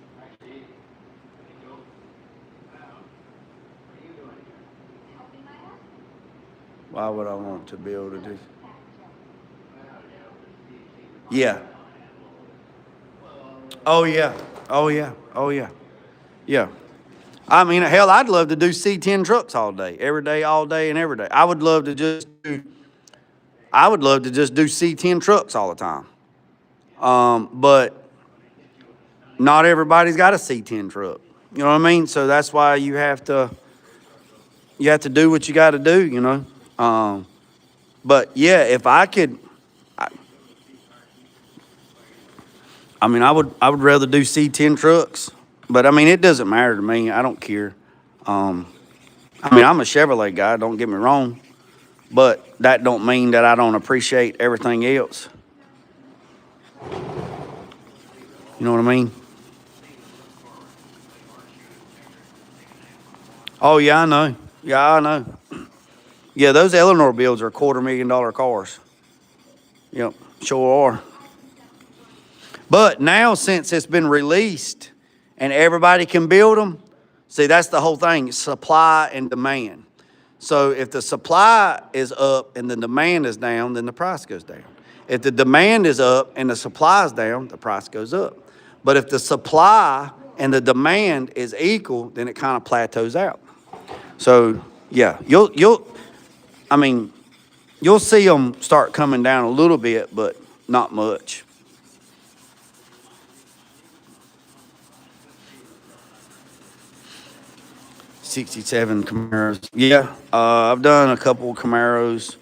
Why would I want to be able to do? Yeah. Oh yeah. Yeah. I mean, hell, I'd love to do C10 trucks all day, every day, all day, and every day. I would love to just do C10 trucks all the time. But not everybody's got a C10 truck. You know what I mean? So that's why you have to do what you got to do, you know. But yeah, if I could, I mean, I would rather do C10 trucks, but I mean, it doesn't matter to me. I don't care. I mean, I'm a Chevrolet guy, don't get me wrong, but that don't mean that I don't appreciate everything else. You know what I mean? Oh yeah, I know. Yeah, I know. Yeah, those Eleanor builds are $250,000 cars. Yep, sure are. But now, since it's been released and everybody can build them, see, that's the whole thing, supply and demand. So if the supply is up and the demand is down, then the price goes down. If the demand is up and the supply is down, the price goes up. But if the supply and the demand is equal, then it kind of plateaus out. So yeah, you'll see them start coming down a little bit, but not much. '67 Camaros. Yeah, I've done a couple of Camaros.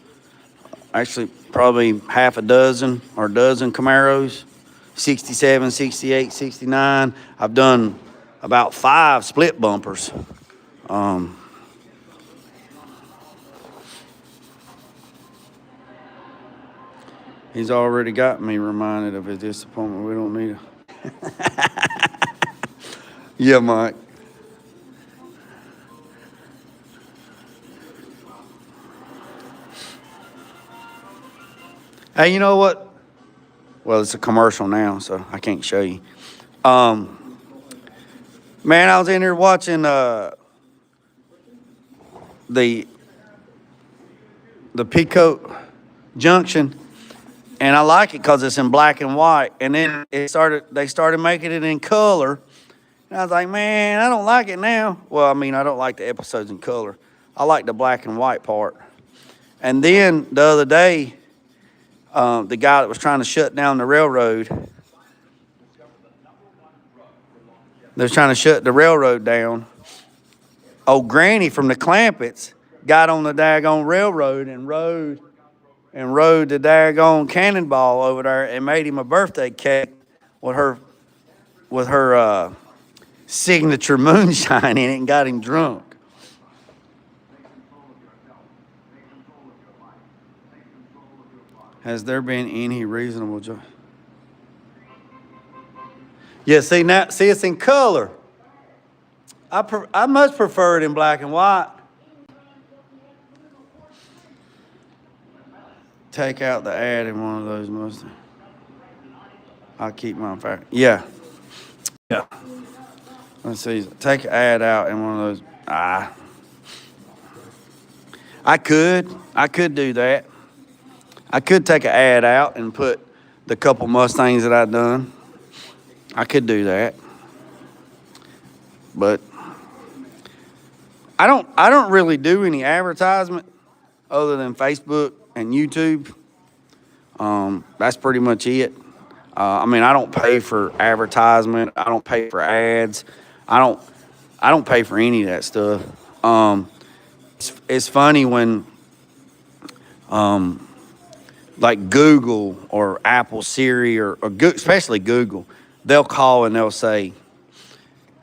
Actually, probably half a dozen or a dozen Camaros. 67, 68, 69. I've done about 5 split bumpers. He's already got me reminded of his disappointment. We don't need a... Yeah, Mike. Hey, you know what? Well, it's a commercial now, so I can't show you. Man, I was in here watching the Pico Junction, And I like it because it's in black and white. And then they started making it in color. And I was like, man, I don't like it now. Well, I mean, I don't like the episodes in color. I like the black and white part. And then the other day, the guy that was trying to shut down the railroad, they was trying to shut the railroad down. Old Granny from the Clampetts got on the daggone railroad and rode the daggone cannonball over there and made him a birthday cake with her signature moonshine in it and got him drunk. Has there been any reasonable joy? Yeah, see it's in color. I much prefer it in black and white. Take out the ad in one of those Mustangs. I'll keep my fire. Yeah. Yeah. Let's see. Take an ad out in one of those. I could do that. I could take an ad out and put the couple Mustangs that I've done. I could do that. But I don't really do any advertisement other than Facebook and YouTube. That's pretty much it. I mean, I don't pay for advertisement. I don't pay for ads. I don't pay for any of that stuff. It's funny when like Google or Apple Siri or especially Google, they'll call and they'll say,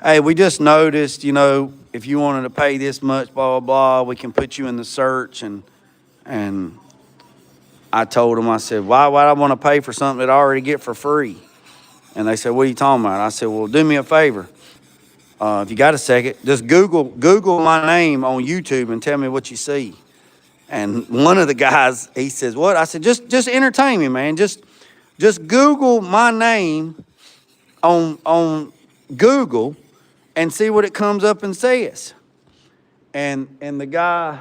hey, we just noticed, if you wanted to pay this much, blah, blah, blah, we can put you in the search. And I told them, I said, why would I want to pay for something that I already get for free? And they said, what are you talking about? I said, well, do me a favor. If you got a second, just Google my name on YouTube and tell me what you see. And one of the guys, he says, what? I said, just entertain me, man. Just Google my name on Google and see what it comes up and says. And the guy,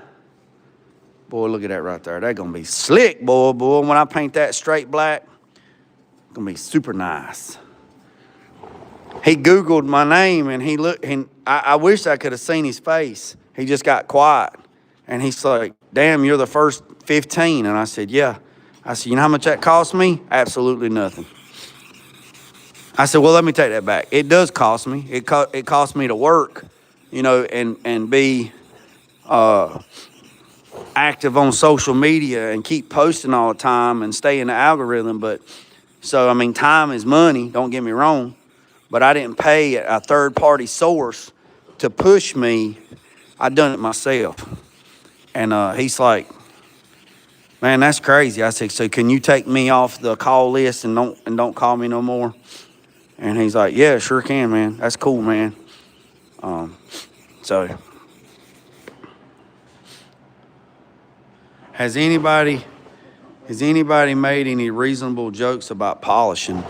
boy, look at that right there. That's gonna be slick, boy. When I paint that straight black, it's gonna be super nice. He Googled my name and he looked, and I wish I could have seen his face. He just got quiet. And he's like, damn, you're the first 15. And I said, yeah. I said, you know how much that cost me? Absolutely nothing. I said, well, let me take that back. It does cost me. It cost me to work, and be active on social media and keep posting all the time and stay in the algorithm. But so, I mean, time is money. Don't get me wrong. But I didn't pay a third-party source to push me. I done it myself. And he's like, man, that's crazy. I said, so can you take me off the call list and don't call me no more? And he's like, yeah, sure can, man. That's cool, man. So has anybody made any reasonable jokes about polishing?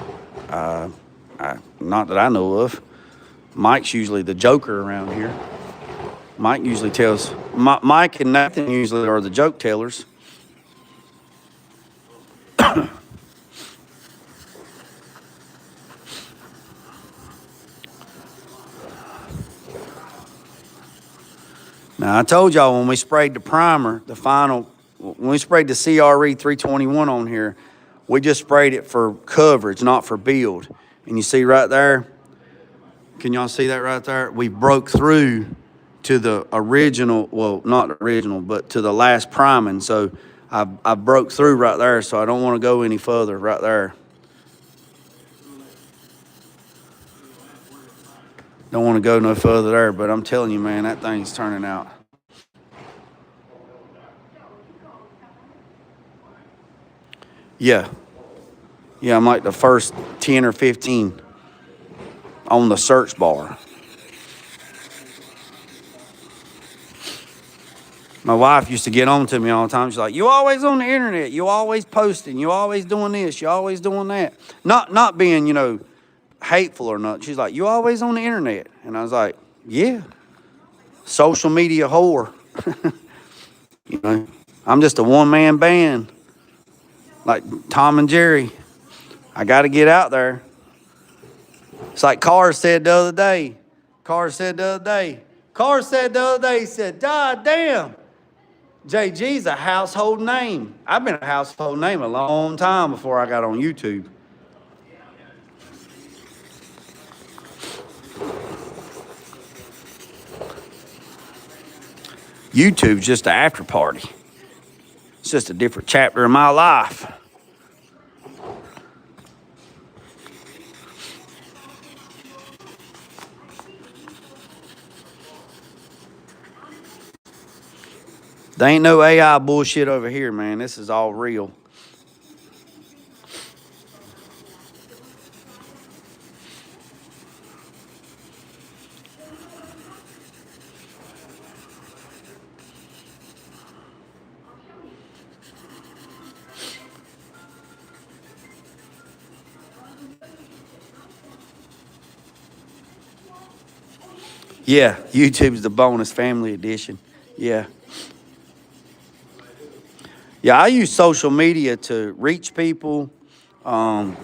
Not that I know of. Mike's usually the joker around here. Mike usually tells, Mike and Nathan usually are the joke tellers. Now, I told y'all when we sprayed the primer, when we sprayed the CRE 321 on here, we just sprayed it for coverage, not for build. And you see right there, can y'all see that right there? We broke through to the original, well, not original, but to the last priming. So I broke through right there, so I don't want to go any further right there. Don't want to go no further there, but I'm telling you, man, that thing's turning out. Yeah. Yeah, I'm like the first 10 or 15 on the search bar. My wife used to get on to me all the time. She's like, you always on the internet. You always posting. You always doing this. You always doing that. Not being, hateful or not. She's like, you always on the internet. And I was like, yeah. Social media whore. I'm just a one-man band. Like Tom and Jerry. I got to get out there. It's like Carr said the other day. He said, God damn, JG's a household name. I've been a household name a long time before I got on YouTube. YouTube's just an after party. It's just a different chapter of my life. There ain't no AI bullshit over here, man. This is all real. Yeah, YouTube's the bonus family edition. Yeah. Yeah, I use social media to reach people, to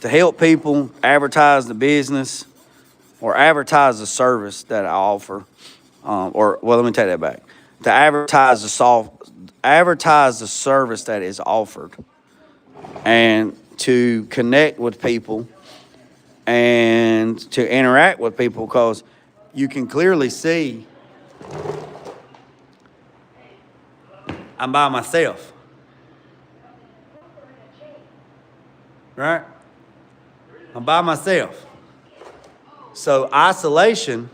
help people, advertise the business, or advertise the service that I offer. Let me take that back. To advertise the service that is offered, and to connect with people, and to interact with people, because you can clearly see I'm by myself. Right? I'm by myself. So isolation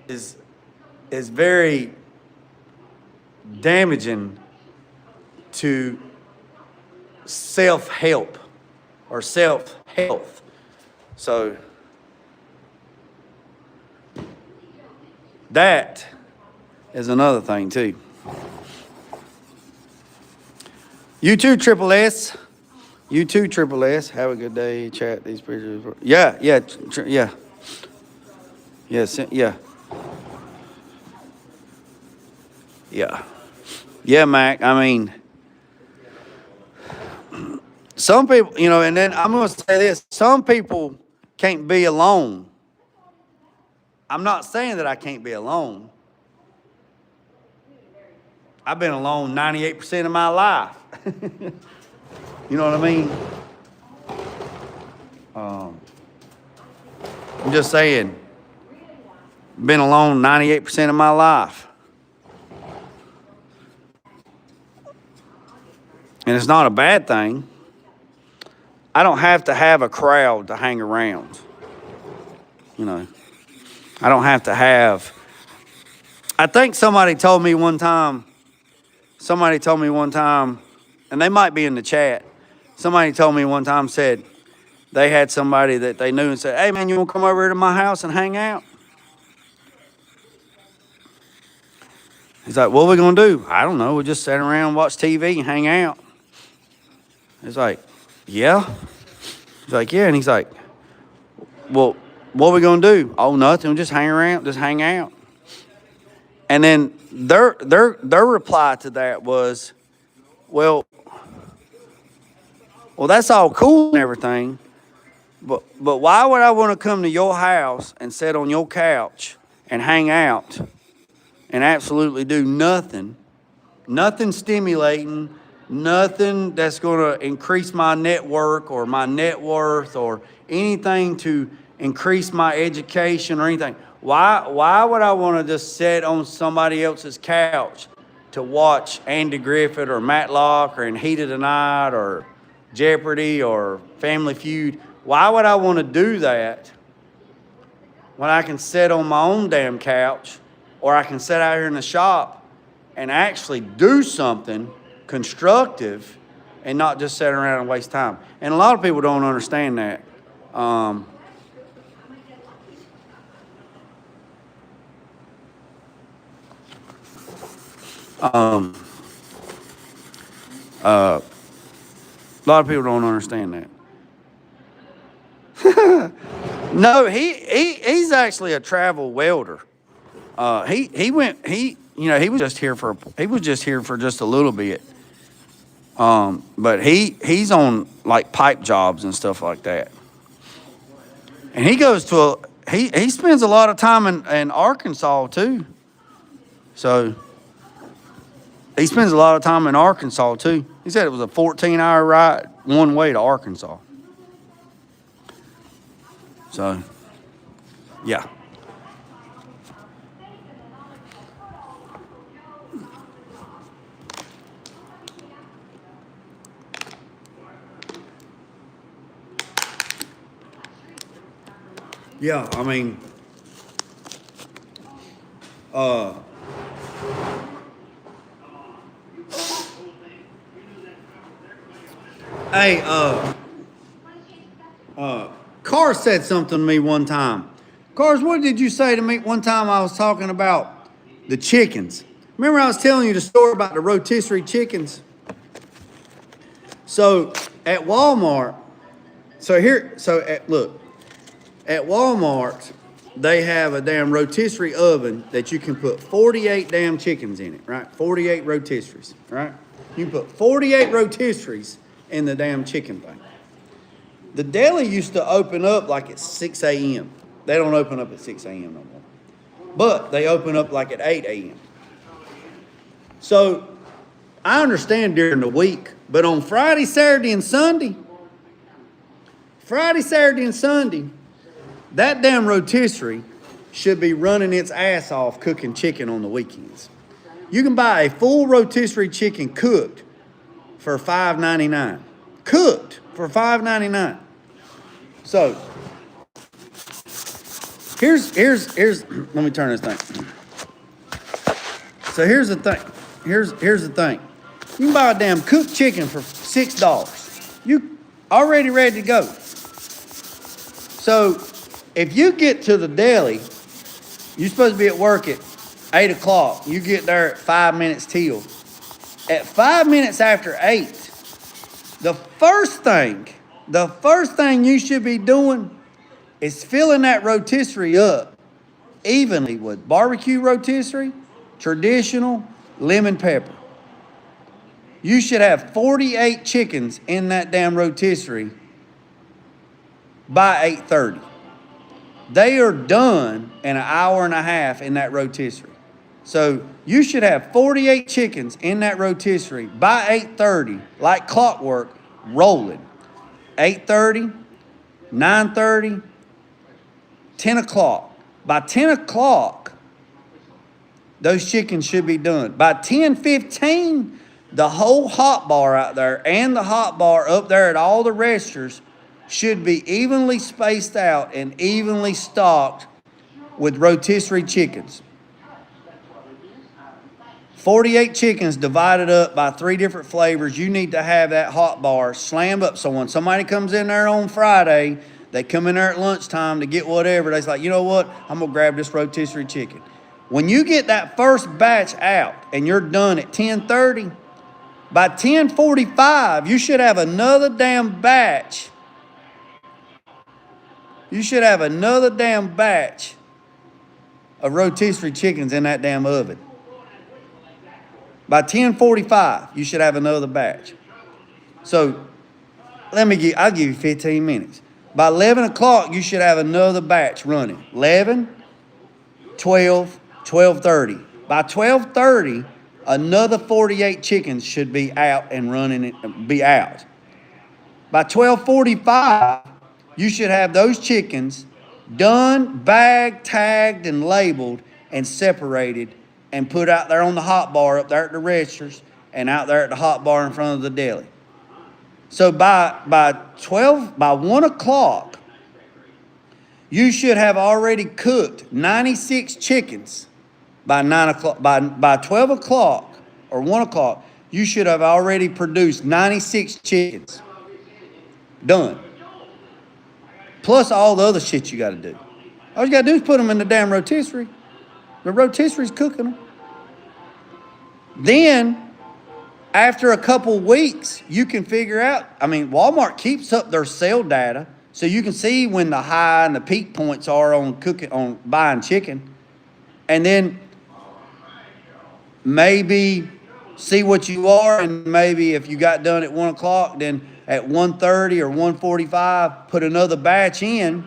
is very damaging to self-help or self-health. So that is another thing too. You too, Triple S. You too, Triple S. Have a good day. Chat these pictures. Yeah. Yes, yeah. Yeah. Yeah, Mac. I mean, some people, and then I'm going to say this. Some people can't be alone. I'm not saying that I can't be alone. I've been alone 98% of my life. You know what I mean? I'm just saying, been alone 98% of my life. And it's not a bad thing. I don't have to have a crowd to hang around. I don't have to have. I think somebody told me one time, and they might be in the chat. Somebody told me one time, said they had somebody that they knew and said, hey man, you want to come over here to my house and hang out? He's like, what are we going to do? I don't know. We'll just sit around, watch TV and hang out. He's like, yeah. He's like, yeah. And he's like, well, what are we going to do? Oh, nothing. We'll just hang around, just hang out. And then their reply to that was, well, that's all cool and everything, but why would I want to come to your house and sit on your couch and hang out and absolutely do nothing stimulating, nothing that's going to increase my network or my net worth or anything to increase my education or anything? Why would I want to just sit on somebody else's couch to watch Andy Griffith or Matlock or In Heat of the Night or Jeopardy or Family Feud? Why would I want to do that when I can sit on my own damn couch, or I can sit out here in the shop and actually do something constructive and not just sit around and waste time? And a lot of people don't understand that. A lot of people don't understand that. No, he's actually a travel welder. He you know, he was just here for just a little bit. But he's on like pipe jobs and stuff like that. And he goes to he spends a lot of time in Arkansas too. So he spends a lot of time in Arkansas too. He said it was a 14-hour ride one way to Arkansas. So, yeah. Yeah, I mean, hey, Carr said something to me one time. Cars, what did you say to me one time? I was talking about the chickens. Remember I was telling you the story about the rotisserie chickens? So at Walmart, look, at Walmart, they have a damn rotisserie oven that you can put 48 damn chickens in it, right? 48 rotisseries, right? You can put 48 rotisseries in the damn chicken thing. The deli used to open up like at 6 a.m. They don't open up at 6 a.m. no more. But they open up like at 8 a.m. So I understand during the week, but on Friday, Saturday, and Sunday, that damn rotisserie should be running its ass off cooking chicken on the weekends. You can buy a full rotisserie chicken cooked for $5.99. Cooked for $5.99. So here's let me turn this thing. So here's the thing. Here's the thing. You can buy a damn cooked chicken for $6. You already ready to go. So if you get to the deli, you're supposed to be at work at 8 o'clock. You get there at 5 minutes till. At 5 minutes after 8, the first thing you should be doing is filling that rotisserie up evenly with barbecue rotisserie, traditional, lemon pepper. You should have 48 chickens in that damn rotisserie by 8:30. They are done in an hour and a half in that rotisserie. So you should have 48 chickens in that rotisserie by 8:30, like clockwork, rolling. 8:30, 9:30, 10 o'clock. By 10 o'clock, those chickens should be done. By 10:15, the whole hot bar out there and the hot bar up there at all the registers should be evenly spaced out and evenly stocked with rotisserie chickens. 48 chickens divided up by 3 different flavors. You need to have that hot bar slammed up. So when somebody comes in there on Friday, they come in there at lunchtime to get whatever. They're like, you know what? I'm going to grab this rotisserie chicken. When you get that first batch out and you're done at 10:30, by 10:45, you should have another damn batch. You should have another damn batch of rotisserie chickens in that damn oven. By 10:45, you should have another batch. So I'll give you 15 minutes. By 11 o'clock, you should have another batch running. 11, 12, 12:30. By 12:30, another 48 chickens should be out and running, be out. By 12:45, you should have those chickens done, bagged, tagged, and labeled and separated and put out there on the hot bar up there at the registers and out there at the hot bar in front of the deli. So by 1 o'clock, you should have already cooked 96 chickens. By 9 o'clock, by 12 o'clock or 1 o'clock, you should have already produced 96 chickens. Done. Plus all the other shit you got to do. All you got to do is put them in the damn rotisserie. The rotisserie's cooking them. Then, after a couple weeks, you can figure out, Walmart keeps up their sale data so you can see when the high and the peak points are on buying chicken. And then maybe see what you are, and maybe if you got done at 1 o'clock, then at 1:30 or 1:45, put another batch in.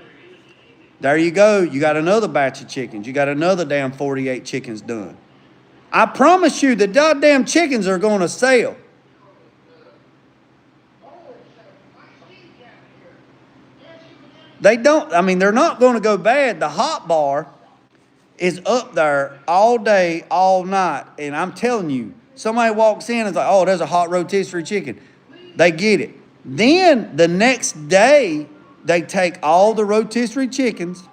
There you go. You got another batch of chickens. You got another damn 48 chickens done. I promise you, the goddamn chickens are going to sell. They don't, I mean, they're not going to go bad. The hot bar is up there all day, all night. And I'm telling you, somebody walks in and is like, oh, there's a hot rotisserie chicken. They get it. Then the next day, they take all the rotisserie chickens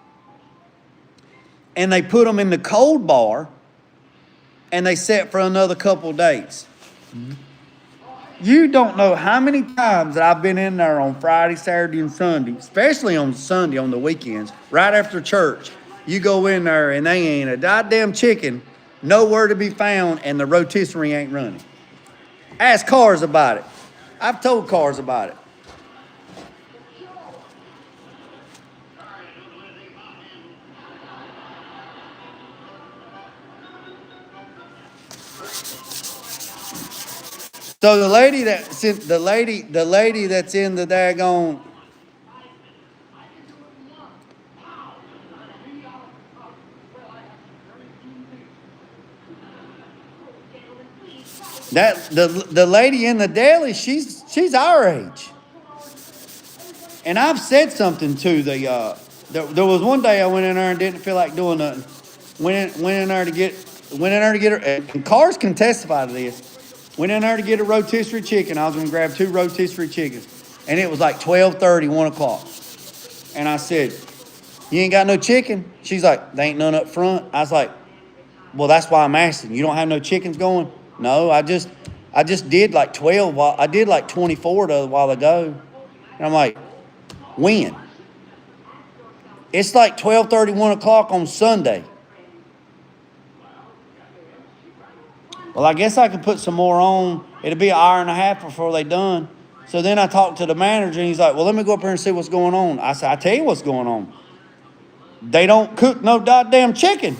and they put them in the cold bar and they set for another couple of days. You don't know how many times that I've been in there on Friday, Saturday, and Sunday, especially on Sunday on the weekends, right after church. You go in there and they ain't a goddamn chicken nowhere to be found, and the rotisserie ain't running. Ask Cars about it. I've told Cars about it. So the lady that's in the lady that's in the daggone the lady in the deli, she's our age. And I've said something to there was one day I went in there and didn't feel like doing nothing. Went in there to get her, and Cars can testify to this. Went in there to get a rotisserie chicken. I was going to grab 2 rotisserie chickens. And it was like 12:30, 1 o'clock. And I said, you ain't got no chicken? She's like, there ain't none up front. I was like, well, that's why I'm asking. You don't have no chickens going? No, I just did like 12. I did like 24 a while ago. And I'm like, when? It's like 12:30, 1 o'clock on Sunday. Well, I guess I could put some more on. It'll be an hour and a half before they done. So then I talked to the manager, and he's like, well, let me go up here and see what's going on. I said, I tell you what's going on. They don't cook no goddamn chicken.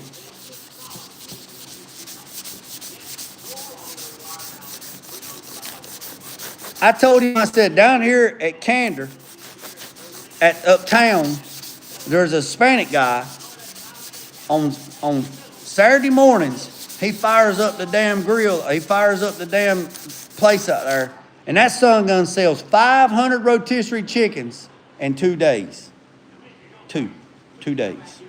I told him, I said, down here at Candor, at Uptown, there's a Hispanic guy on Saturday mornings. He fires up the damn grill. He fires up the damn place out there. And that son gun sells 500 rotisserie chickens in 2 days. Two days.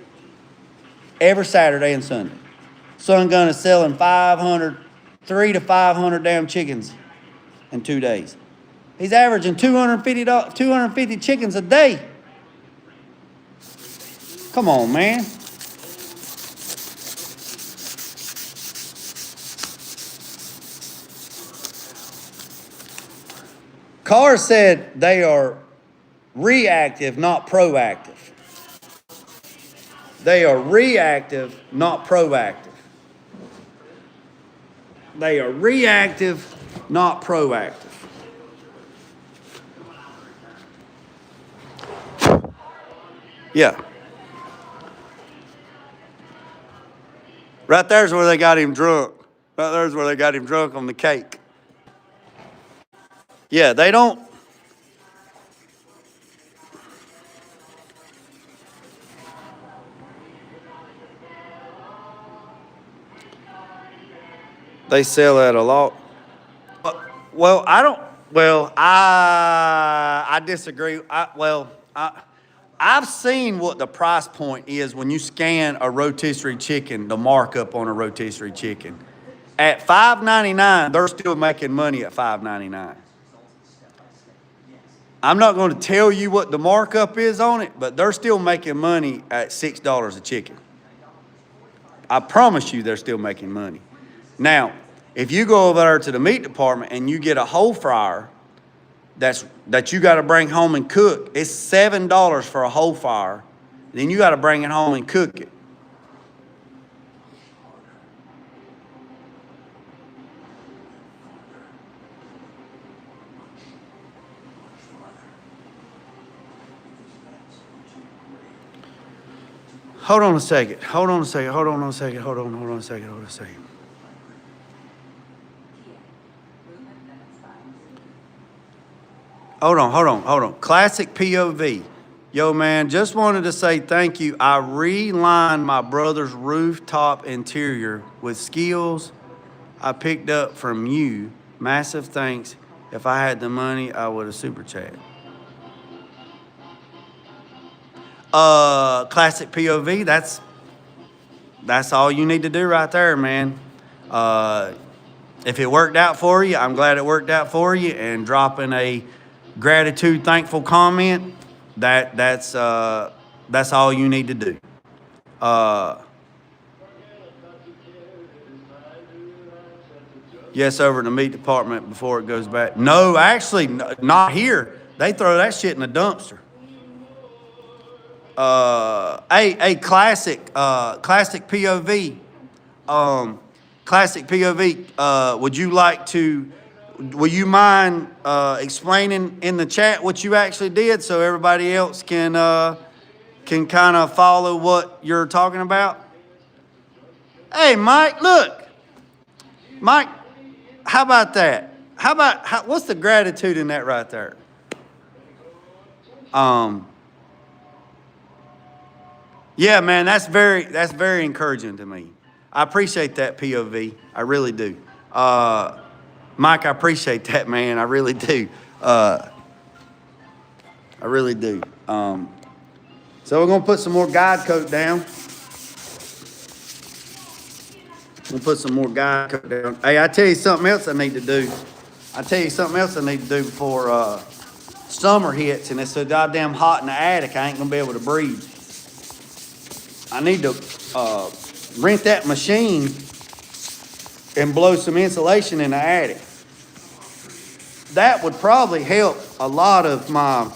Every Saturday and Sunday. Son gun is selling 300 to 500 damn chickens in 2 days. He's averaging 250 chickens a day. Come on, man. Carr said they are reactive, not proactive. They are reactive, not proactive. They are reactive, not proactive. Yeah. Right there's where they got him drunk. Right there's where they got him drunk on the cake. Yeah, they don't. They sell at a lot. Well, I don't. Well, I disagree. I've seen what the price point is when you scan a rotisserie chicken, the markup on a rotisserie chicken. At $5.99, they're still making money at $5.99. I'm not going to tell you what the markup is on it, but they're still making money at $6 a chicken. I promise you they're still making money. Now, if you go over there to the meat department and you get a whole fryer that you got to bring home and cook, it's $7 for a whole fryer. Then you got to bring it home and cook it. Hold on a second. Hold on. Classic POV. Yo, man, just wanted to say thank you. I relined my brother's rooftop interior with skills I picked up from you. Massive thanks. If I had the money, I would have super chat. Classic POV. That's all you need to do right there, man. If it worked out for you, I'm glad it worked out for you. And dropping a gratitude, thankful comment, that's all you need to do. Yes, over in the meat department before it goes back. No, actually, not here. They throw that shit in the dumpster. Classic POV. Classic POV. Will you mind explaining in the chat what you actually did so everybody else can kind of follow what you're talking about? Hey, Mike, look. Mike, how about that? What's the gratitude in that right there? Yeah, man, that's very encouraging to me. I appreciate that, POV. I really do. Mike, I appreciate that, man. I really do. I really do. So we're gonna put some more guide coat down. We'll put some more guide coat down. Hey, I tell you something else I need to do. Before summer hits and it's so goddamn hot in the attic, I ain't gonna be able to breathe. I need to rent that machine and blow some insulation in the attic. That would probably help a lot of my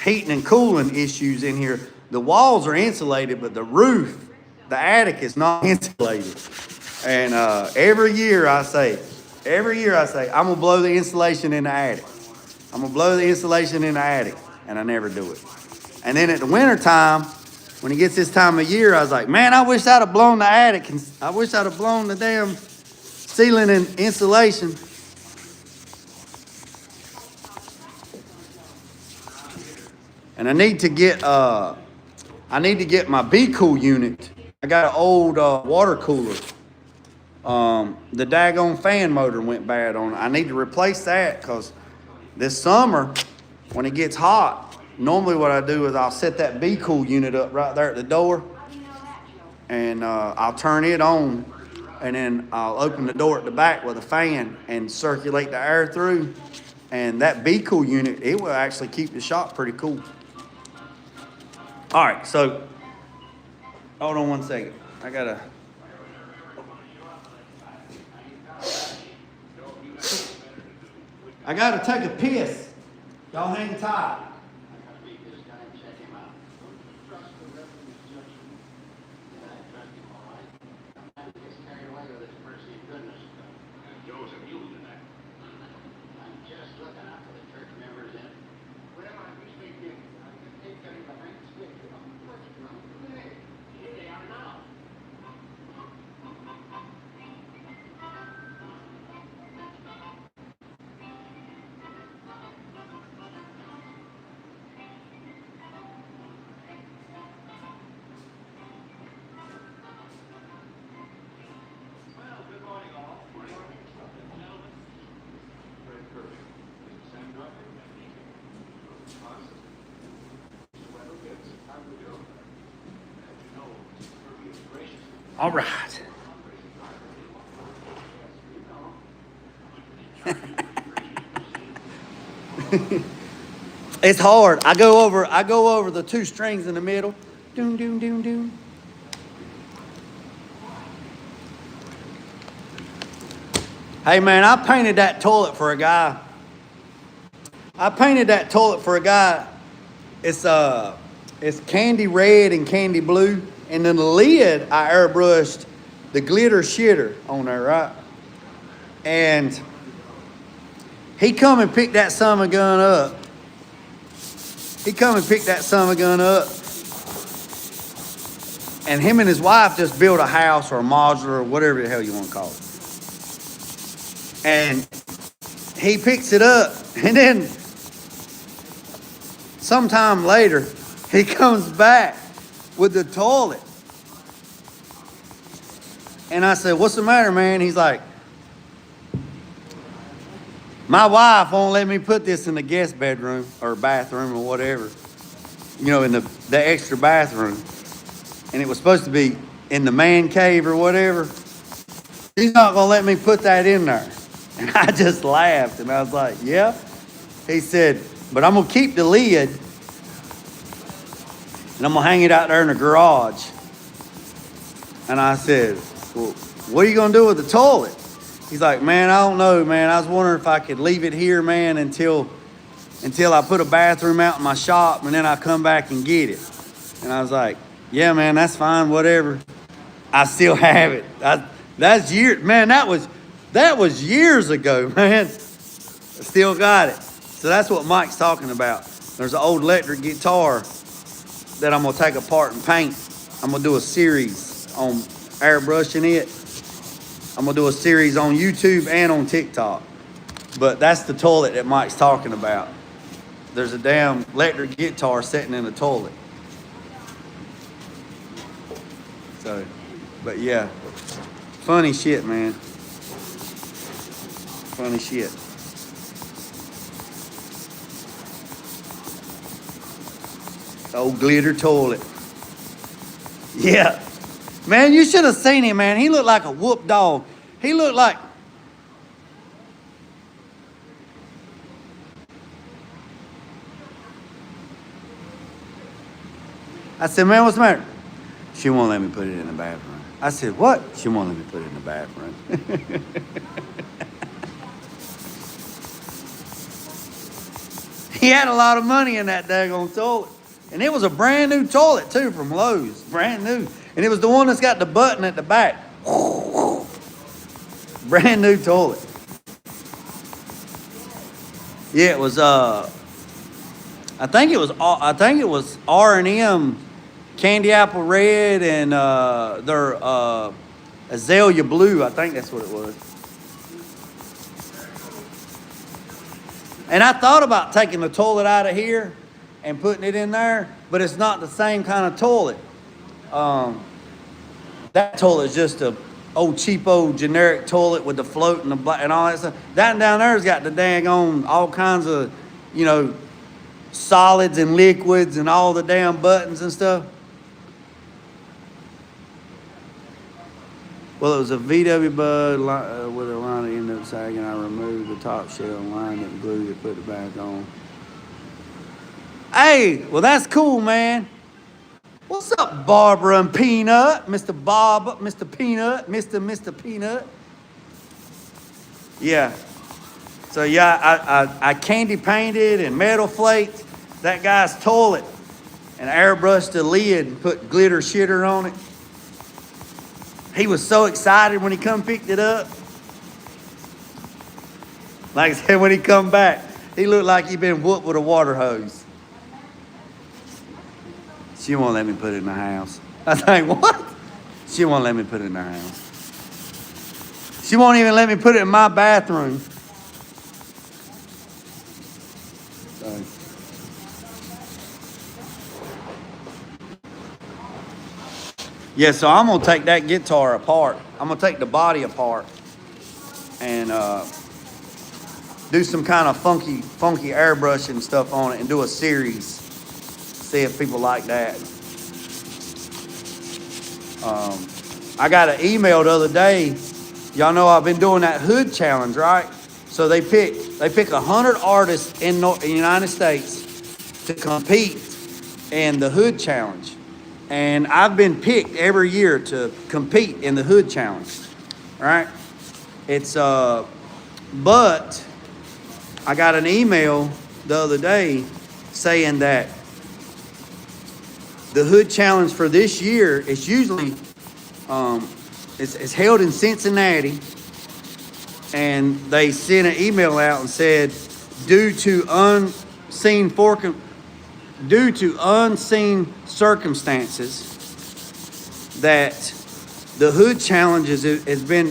heating and cooling issues in here. The walls are insulated, but the roof, the attic is not insulated. And every year I say, I'm gonna blow the insulation in the attic. And I never do it. And then at the winter time, when it gets this time of year, I was like, man, I wish I'd have blown the attic. And I wish I'd have blown the damn ceiling and insulation. And I need to get my Be Cool unit. I got an old water cooler. The daggone fan motor went bad on it. I need to replace that because this summer, when it gets hot, normally what I do is I'll set that Be Cool unit up right there at the door, and I'll turn it on, and then I'll open the door at the back with a fan and circulate the air through. And that Be Cool unit, it will actually keep the shop pretty cool. All right, so hold on one second. I gotta take a piss. Y'all hang tight. All right. It's hard. I go over the two strings in the middle. Doom, doom, doom, doom. Hey man, I painted that toilet for a guy. It's candy red and candy blue. And then the lid, I airbrushed the glitter shitter on there, right? And he come and picked that son of a gun up. And him and his wife just built a house or a modular or whatever the hell you want to call it. And he picks it up. And then sometime later, he comes back with the toilet. And I said, what's the matter, man? He's like, my wife won't let me put this in the guest bedroom or bathroom or whatever, you know, in the extra bathroom. And it was supposed to be in the man cave or whatever. She's not going to let me put that in there. And I just laughed and I was like, yeah. He said, but I'm going to keep the lid and I'm going to hang it out there in the garage. And I said, well, what are you going to do with the toilet? He's like, man, I don't know, man. I was wondering if I could leave it here, man, until I put a bathroom out in my shop and then I come back and get it. And I was like, yeah, man, that's fine, whatever. I still have it. That's years, man, that was years ago, man. I still got it. So that's what Mike's talking about. There's an old electric guitar that I'm gonna take apart and paint. I'm gonna do a series on airbrushing it. I'm gonna do a series on YouTube and on TikTok. But that's the toilet that Mike's talking about. There's a damn electric guitar sitting in the toilet. So, but yeah, funny shit, man. Funny shit. Old glitter toilet. Yeah. Man, you should have seen him, man. He looked like a whoop dog. He looked like... I said, man, what's the matter? She won't let me put it in the bathroom. I said, what? She won't let me put it in the bathroom. He had a lot of money in that daggone toilet. And it was a brand new toilet, too, from Lowe's. Brand new. And it was the one that's got the button at the back. Brand new toilet. Yeah, it was, I think it was R&M Candy Apple Red and their Azalea Blue. I think that's what it was. And I thought about taking the toilet out of here and putting it in there, but it's not the same kind of toilet. That toilet is just a old cheapo generic toilet with the float and the black and all that stuff. That down there's got the dang on all kinds of, you know, solids and liquids and all the damn buttons and stuff. Well, it was a VW bud with a line that ended up sagging. I removed the top shell and lined it and glued it, put it back on. Hey, well, that's cool, man. What's up, Barbara and Peanut? Mr. Bob, Mr. Peanut, Mr. Peanut. Yeah. So, yeah, I candy painted and metal flaked that guy's toilet and airbrushed the lid and put glitter shitter on it. He was so excited when he come picked it up. Like I said, when he come back, he looked like he'd been whooped with a water hose. She won't let me put it in the house. I think, what? She won't let me put it in the house. She won't even let me put it in my bathroom. So. Yeah, so I'm going to take that guitar apart. I'm going to take the body apart and do some kind of funky airbrushing stuff on it and do a series. See if people like that. I got an email the other day. Y'all know I've been doing that hood challenge, right? So they pick 100 artists in the United States to compete in the hood challenge. And I've been picked every year to compete in the hood challenge, right? It's, but I got an email the other day saying that the hood challenge for this year is usually, it's held in Cincinnati. And they sent an email out and said, due to unseen circumstances, that the hood challenge has been,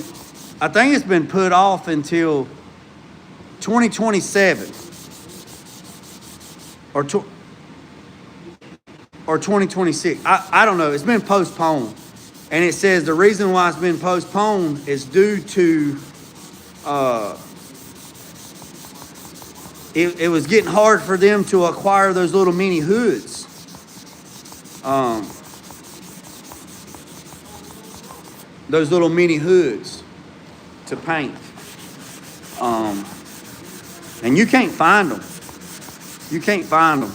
I think it's been put off until 2027. or 2026. I don't know. It's been postponed. And it says the reason why it's been postponed is due to it was getting hard for them to acquire those little mini hoods. Those little mini hoods to paint. And you can't find them. You can't find them.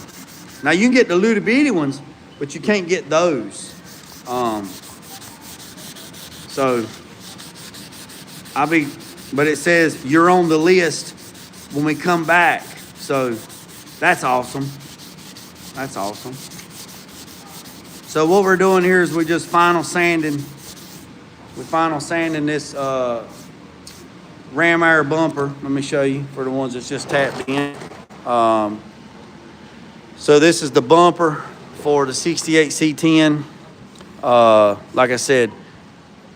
Now you can get the little bitty ones, but you can't get those. So but it says you're on the list when we come back. So that's awesome. That's awesome. So what we're doing here is we're just final sanding. We're final sanding this ram air bumper. Let me show you for the ones that's just tapped in. So this is the bumper for the 68 C10. Like I said,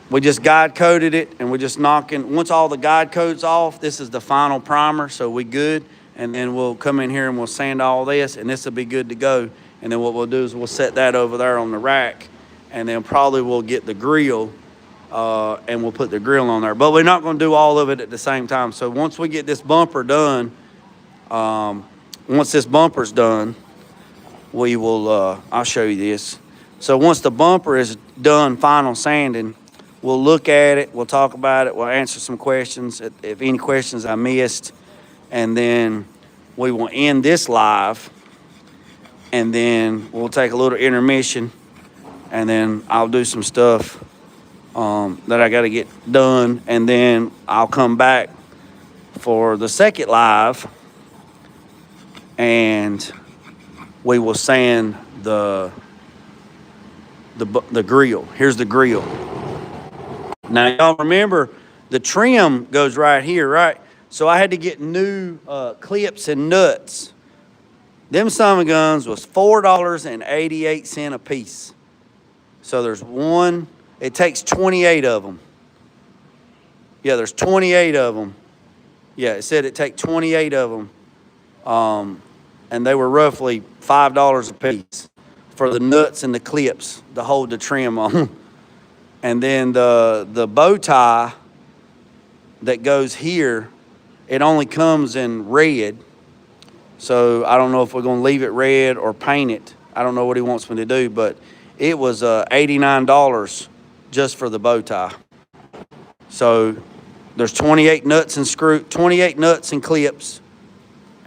we just guide coated it and we're just knocking. Once all the guide coats off, this is the final primer, so we good. And then we'll come in here and we'll sand all this, and this will be good to go. And then what we'll do is we'll set that over there on the rack, and then probably we'll get the grill and we'll put the grill on there. But we're not going to do all of it at the same time. So once we get this bumper done, once this bumper's done, we will, I'll show you this. So once the bumper is done, final sanding, we'll look at it, we'll talk about it, we'll answer some questions, if any questions I missed, and then we will end this live, and then we'll take a little intermission, and then I'll do some stuff that I got to get done, and then I'll come back for the second live, and we will sand the grill. Here's the grill. Now y'all remember the trim goes right here, right? So I had to get new clips and nuts. Them son of guns was $4.88 a piece. So there's one. It takes 28 of them. Yeah, there's 28 of them. Yeah, it said it take 28 of them. And they were roughly $5 a piece for the nuts and the clips to hold the trim on. And then the bow tie that goes here, it only comes in red. So I don't know if we're going to leave it red or paint it. I don't know what he wants me to do, but it was $89 just for the bow tie. So there's 28 nuts and clips,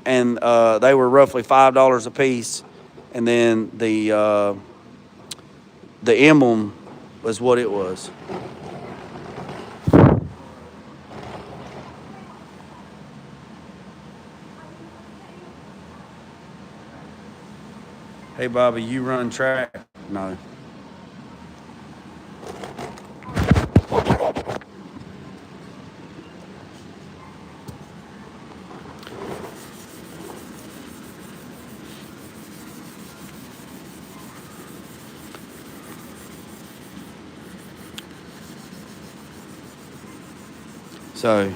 and they were roughly $5 a piece. And then the emblem was what it was. Hey, Bobby, you run track? No. So,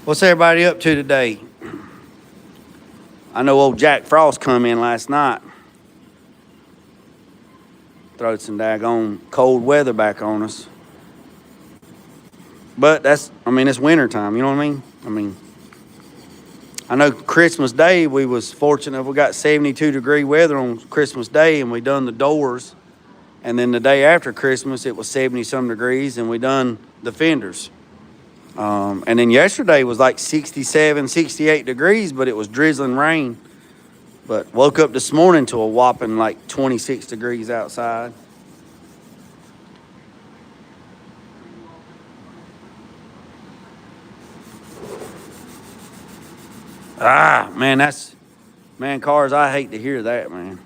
what's everybody up to today? I know old Jack Frost come in last night. Throwed some daggone cold weather back on us. But it's winter time, you know what I mean? I know Christmas Day, we was fortunate. We got 72-degree weather on Christmas Day, and we done the doors. And then the day after Christmas, it was 70-some degrees, and we done the fenders. And then yesterday was like 67, 68 degrees, but it was drizzling rain. But woke up this morning to a whopping like 26 degrees outside. Man, cars, I hate to hear that, man.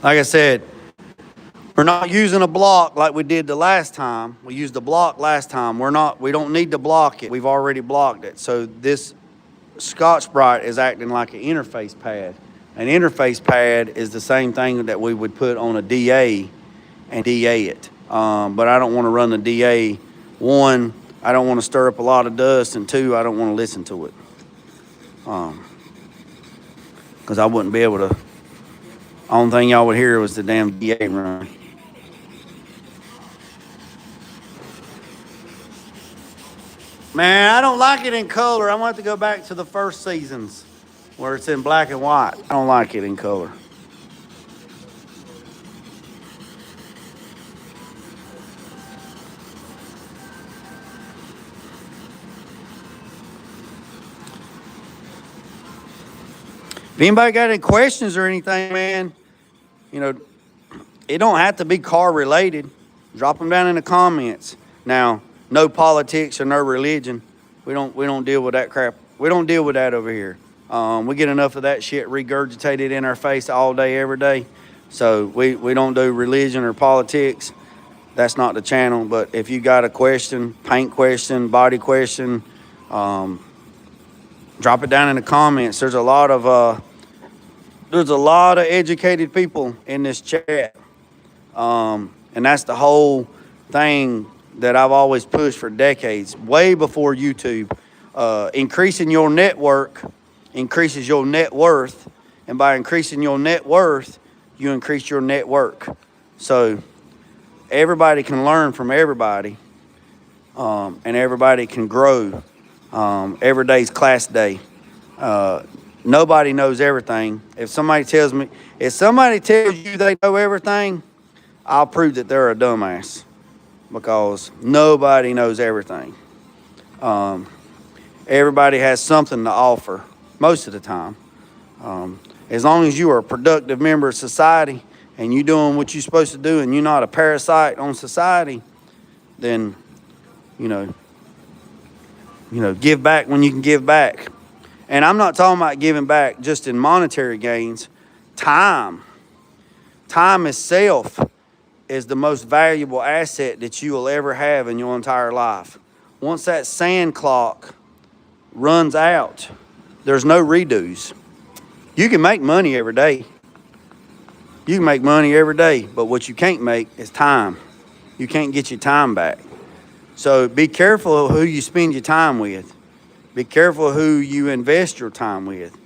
Like I said, we're not using a block like we did the last time. We used the block last time. We don't need to block it. We've already blocked it. So this Scotch-Brite is acting like an interface pad. An interface pad is the same thing that we would put on a DA and DA it. But I don't want to run the DA. One, I don't want to stir up a lot of dust, and two, I don't want to listen to it. Because I wouldn't be able to. Only thing y'all would hear was the damn DA run. Man, I don't like it in color. I'm going to have to go back to the first seasons where it's in black and white. I don't like it in color. If anybody got any questions or anything, man, you know, it don't have to be car related. Drop them down in the comments. Now, no politics or no religion. We don't deal with that crap. We don't deal with that over here. We get enough of that shit regurgitated in our face all day, every day. So we don't do religion or politics. That's not the channel. But if you got a question, paint question, body question, drop it down in the comments. There's a lot of educated people in this chat. And that's the whole thing that I've always pushed for decades, way before YouTube. Increasing your network increases your net worth, and by increasing your net worth, you increase your network. So everybody can learn from everybody, and everybody can grow. Every day's class day. Nobody knows everything. If somebody tells you they know everything, I'll prove that they're a dumbass, because nobody knows everything. Everybody has something to offer most of the time. As long as you are a productive member of society and you're doing what you're supposed to do and you're not a parasite on society, then, you know, give back when you can give back. And I'm not talking about giving back just in monetary gains. Time itself is the most valuable asset that you will ever have in your entire life. Once that sand clock runs out, there's no redos. You can make money every day. You can make money every day, but what you can't make is time. You can't get your time back. So be careful of who you spend your time with. Be careful of who you invest your time with.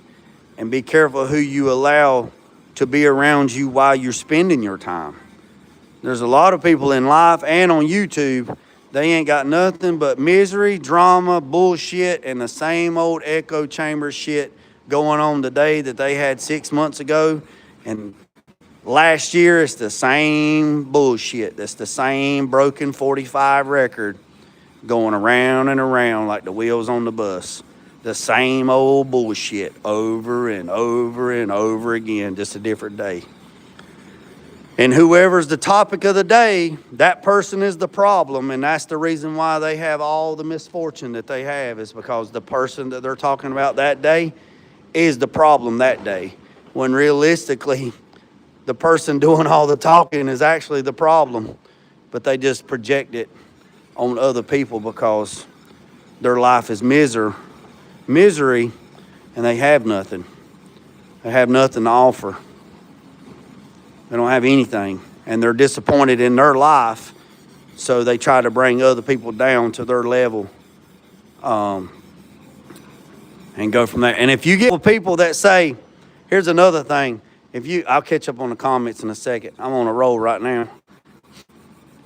And be careful of who you allow to be around you while you're spending your time. There's a lot of people in life and on YouTube, they ain't got nothing but misery, drama, bullshit, and the same old echo chamber shit going on today that they had 6 months ago. And last year, it's the same bullshit. It's the same broken 45 record going around and around like the wheels on the bus. The same old bullshit over and over and over again, just a different day. And whoever's the topic of the day, that person is the problem. And that's the reason why they have all the misfortune that they have, is because the person that they're talking about that day is the problem that day. When realistically, the person doing all the talking is actually the problem. But they just project it on other people because their life is misery, and they have nothing. They have nothing to offer. They don't have anything, and they're disappointed in their life, so they try to bring other people down to their level, and go from there. And if you get people that say, here's another thing, I'll catch up on the comments in a second. I'm on a roll right now.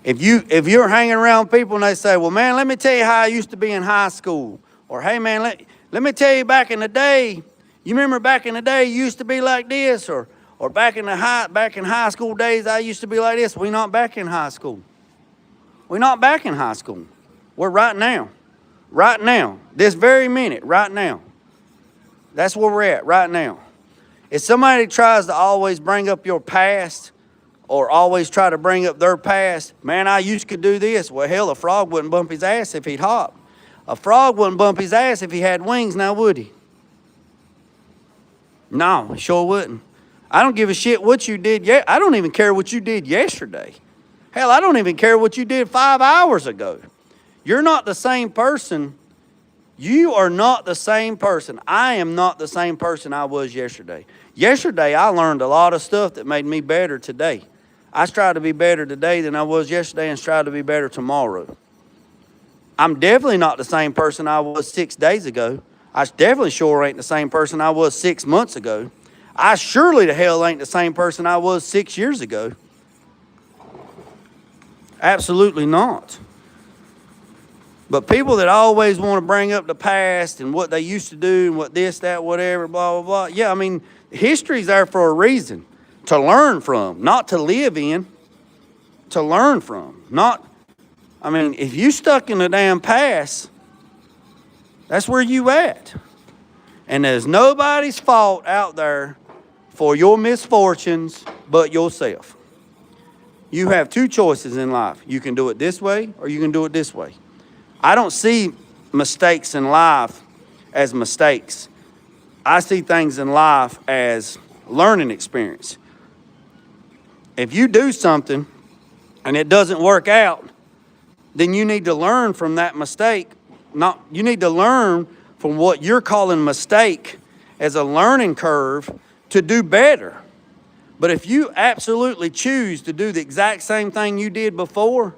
If you're hanging around people and they say, well, man, let me tell you how I used to be in high school, or hey, man, let me tell you back in the day. You remember back in the day you used to be like this, or back in high school days, I used to be like this. We're not back in high school. We're not back in high school. We're right now. Right now. This very minute. Right now. That's where we're at right now. If somebody tries to always bring up your past or always try to bring up their past, man, I used to do this. Well, hell, a frog wouldn't bump his ass if he'd hop. A frog wouldn't bump his ass if he had wings, now would he? No, he sure wouldn't. I don't give a shit what you did yet. I don't even care what you did yesterday. Hell, I don't even care what you did 5 hours ago. You're not the same person You are not the same person. I am not the same person I was yesterday. Yesterday, I learned a lot of stuff that made me better today. I strive to be better today than I was yesterday and strive to be better tomorrow. I'm definitely not the same person I was 6 days ago. I definitely sure ain't the same person I was 6 months ago. I surely the hell ain't the same person I was 6 years ago. Absolutely not. But people that always want to bring up the past and what they used to do and what this, that, whatever, blah, blah, blah. Yeah, I mean, history's there for a reason. To learn from, not to live in. To learn from. Not, I mean, if you stuck in the damn past, that's where you at. And there's nobody's fault out there for your misfortunes but yourself. You have two choices in life. You can do it this way or you can do it this way. I don't see mistakes in life as mistakes. I see things in life as learning experience. If you do something and it doesn't work out, then you need to learn from that mistake. You need to learn from what you're calling mistake as a learning curve to do better. But if you absolutely choose to do the exact same thing you did before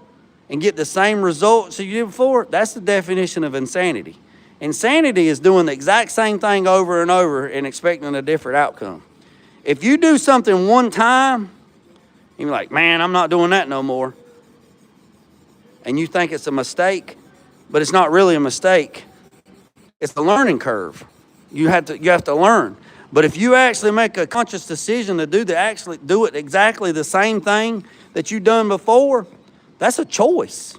and get the same results that you did before, that's the definition of insanity. Insanity is doing the exact same thing over and over and expecting a different outcome. If you do something one time, you're like, man, I'm not doing that no more. And you think it's a mistake, but it's not really a mistake. It's the learning curve. You have to learn. But if you actually make a conscious decision to do it exactly the same thing that you've done before, that's a choice.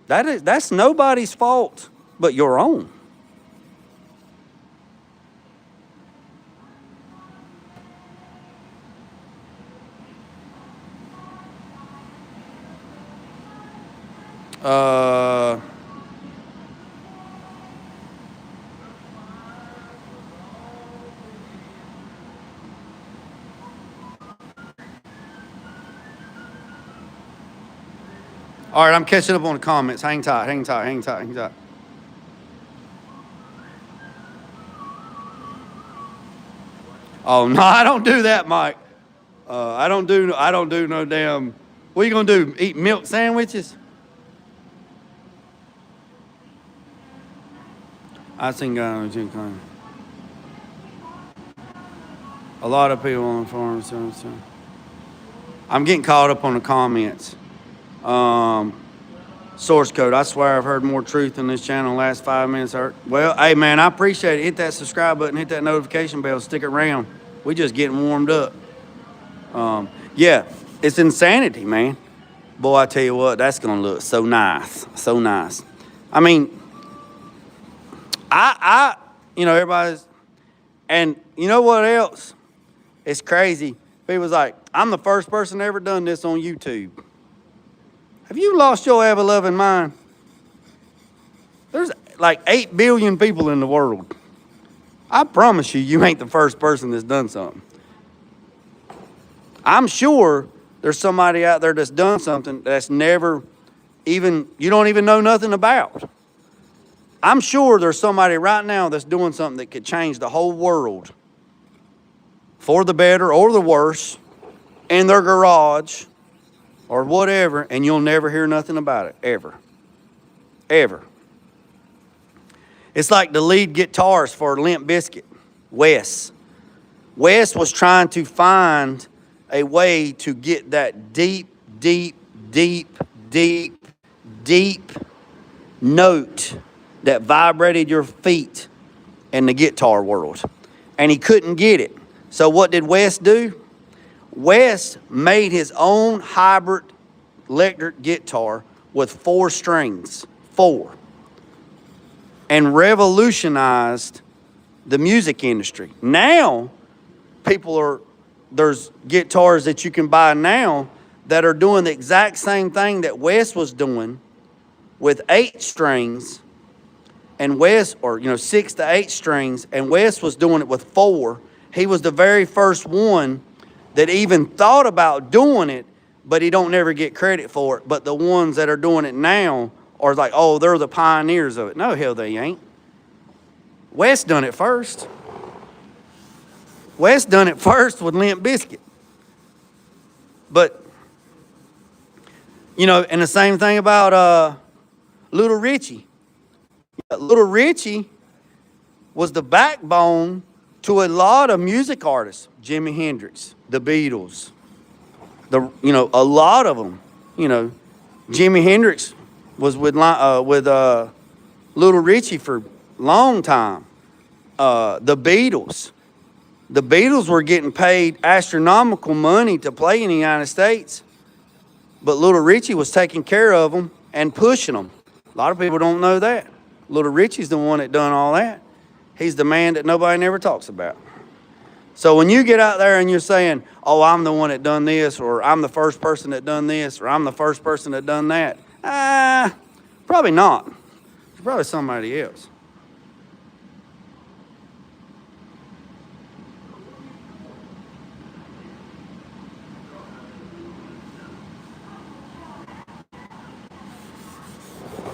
That's nobody's fault but your own. All right, I'm catching up on the comments. Hang tight. Oh no, I don't do that, Mike. I don't do no damn. What are you gonna do? Eat milk sandwiches? I seen guy on the gym. A lot of people on the forum. So. I'm getting caught up on the comments. Source code. I swear I've heard more truth in this channel in the last 5 minutes. Well, hey man, I appreciate it. Hit that subscribe button, hit that notification bell, stick around. We just getting warmed up. Yeah, it's insanity, man. Boy, I tell you what, that's gonna look so nice. So nice. I mean, everybody's, and you know what else? It's crazy. People's like, I'm the first person ever done this on YouTube. Have you lost your ever-loving mind? There's like 8 billion people in the world. I promise you ain't the first person that's done something. I'm sure there's somebody out there that's done something that's never even, you don't even know nothing about. I'm sure there's somebody right now that's doing something that could change the whole world for the better or the worse in their garage or whatever, and you'll never hear nothing about it, ever. Ever. It's like the lead guitarist for Limp Bizkit, Wes. Wes was trying to find a way to get that deep note that vibrated your feet in the guitar world. And he couldn't get it. So what did Wes do? Wes made his own hybrid electric guitar with 4 strings, 4, and revolutionized the music industry. Now, there's guitars that you can buy now that are doing the exact same thing that Wes was doing with 8 strings, and 6 to 8 strings, and Wes was doing it with 4. He was the very first one that even thought about doing it, but he don't never get credit for it. But the ones that are doing it now are like, oh, they're the pioneers of it. No, hell they ain't. Wes done it first. Wes done it first with Limp Bizkit. But, you know, and the same thing about Little Richie. Little Richie was the backbone to a lot of music artists. Jimi Hendrix, the Beatles, a lot of them. You know, Jimi Hendrix was with Little Richie for a long time. The Beatles. The Beatles were getting paid astronomical money to play in the United States, but Little Richie was taking care of them and pushing them. A lot of people don't know that. Little Richie's the one that done all that. He's the man that nobody never talks about. So when you get out there and you're saying, oh, I'm the one that done this, or I'm the first person that done this, or I'm the first person that done that, probably not. It's probably somebody else.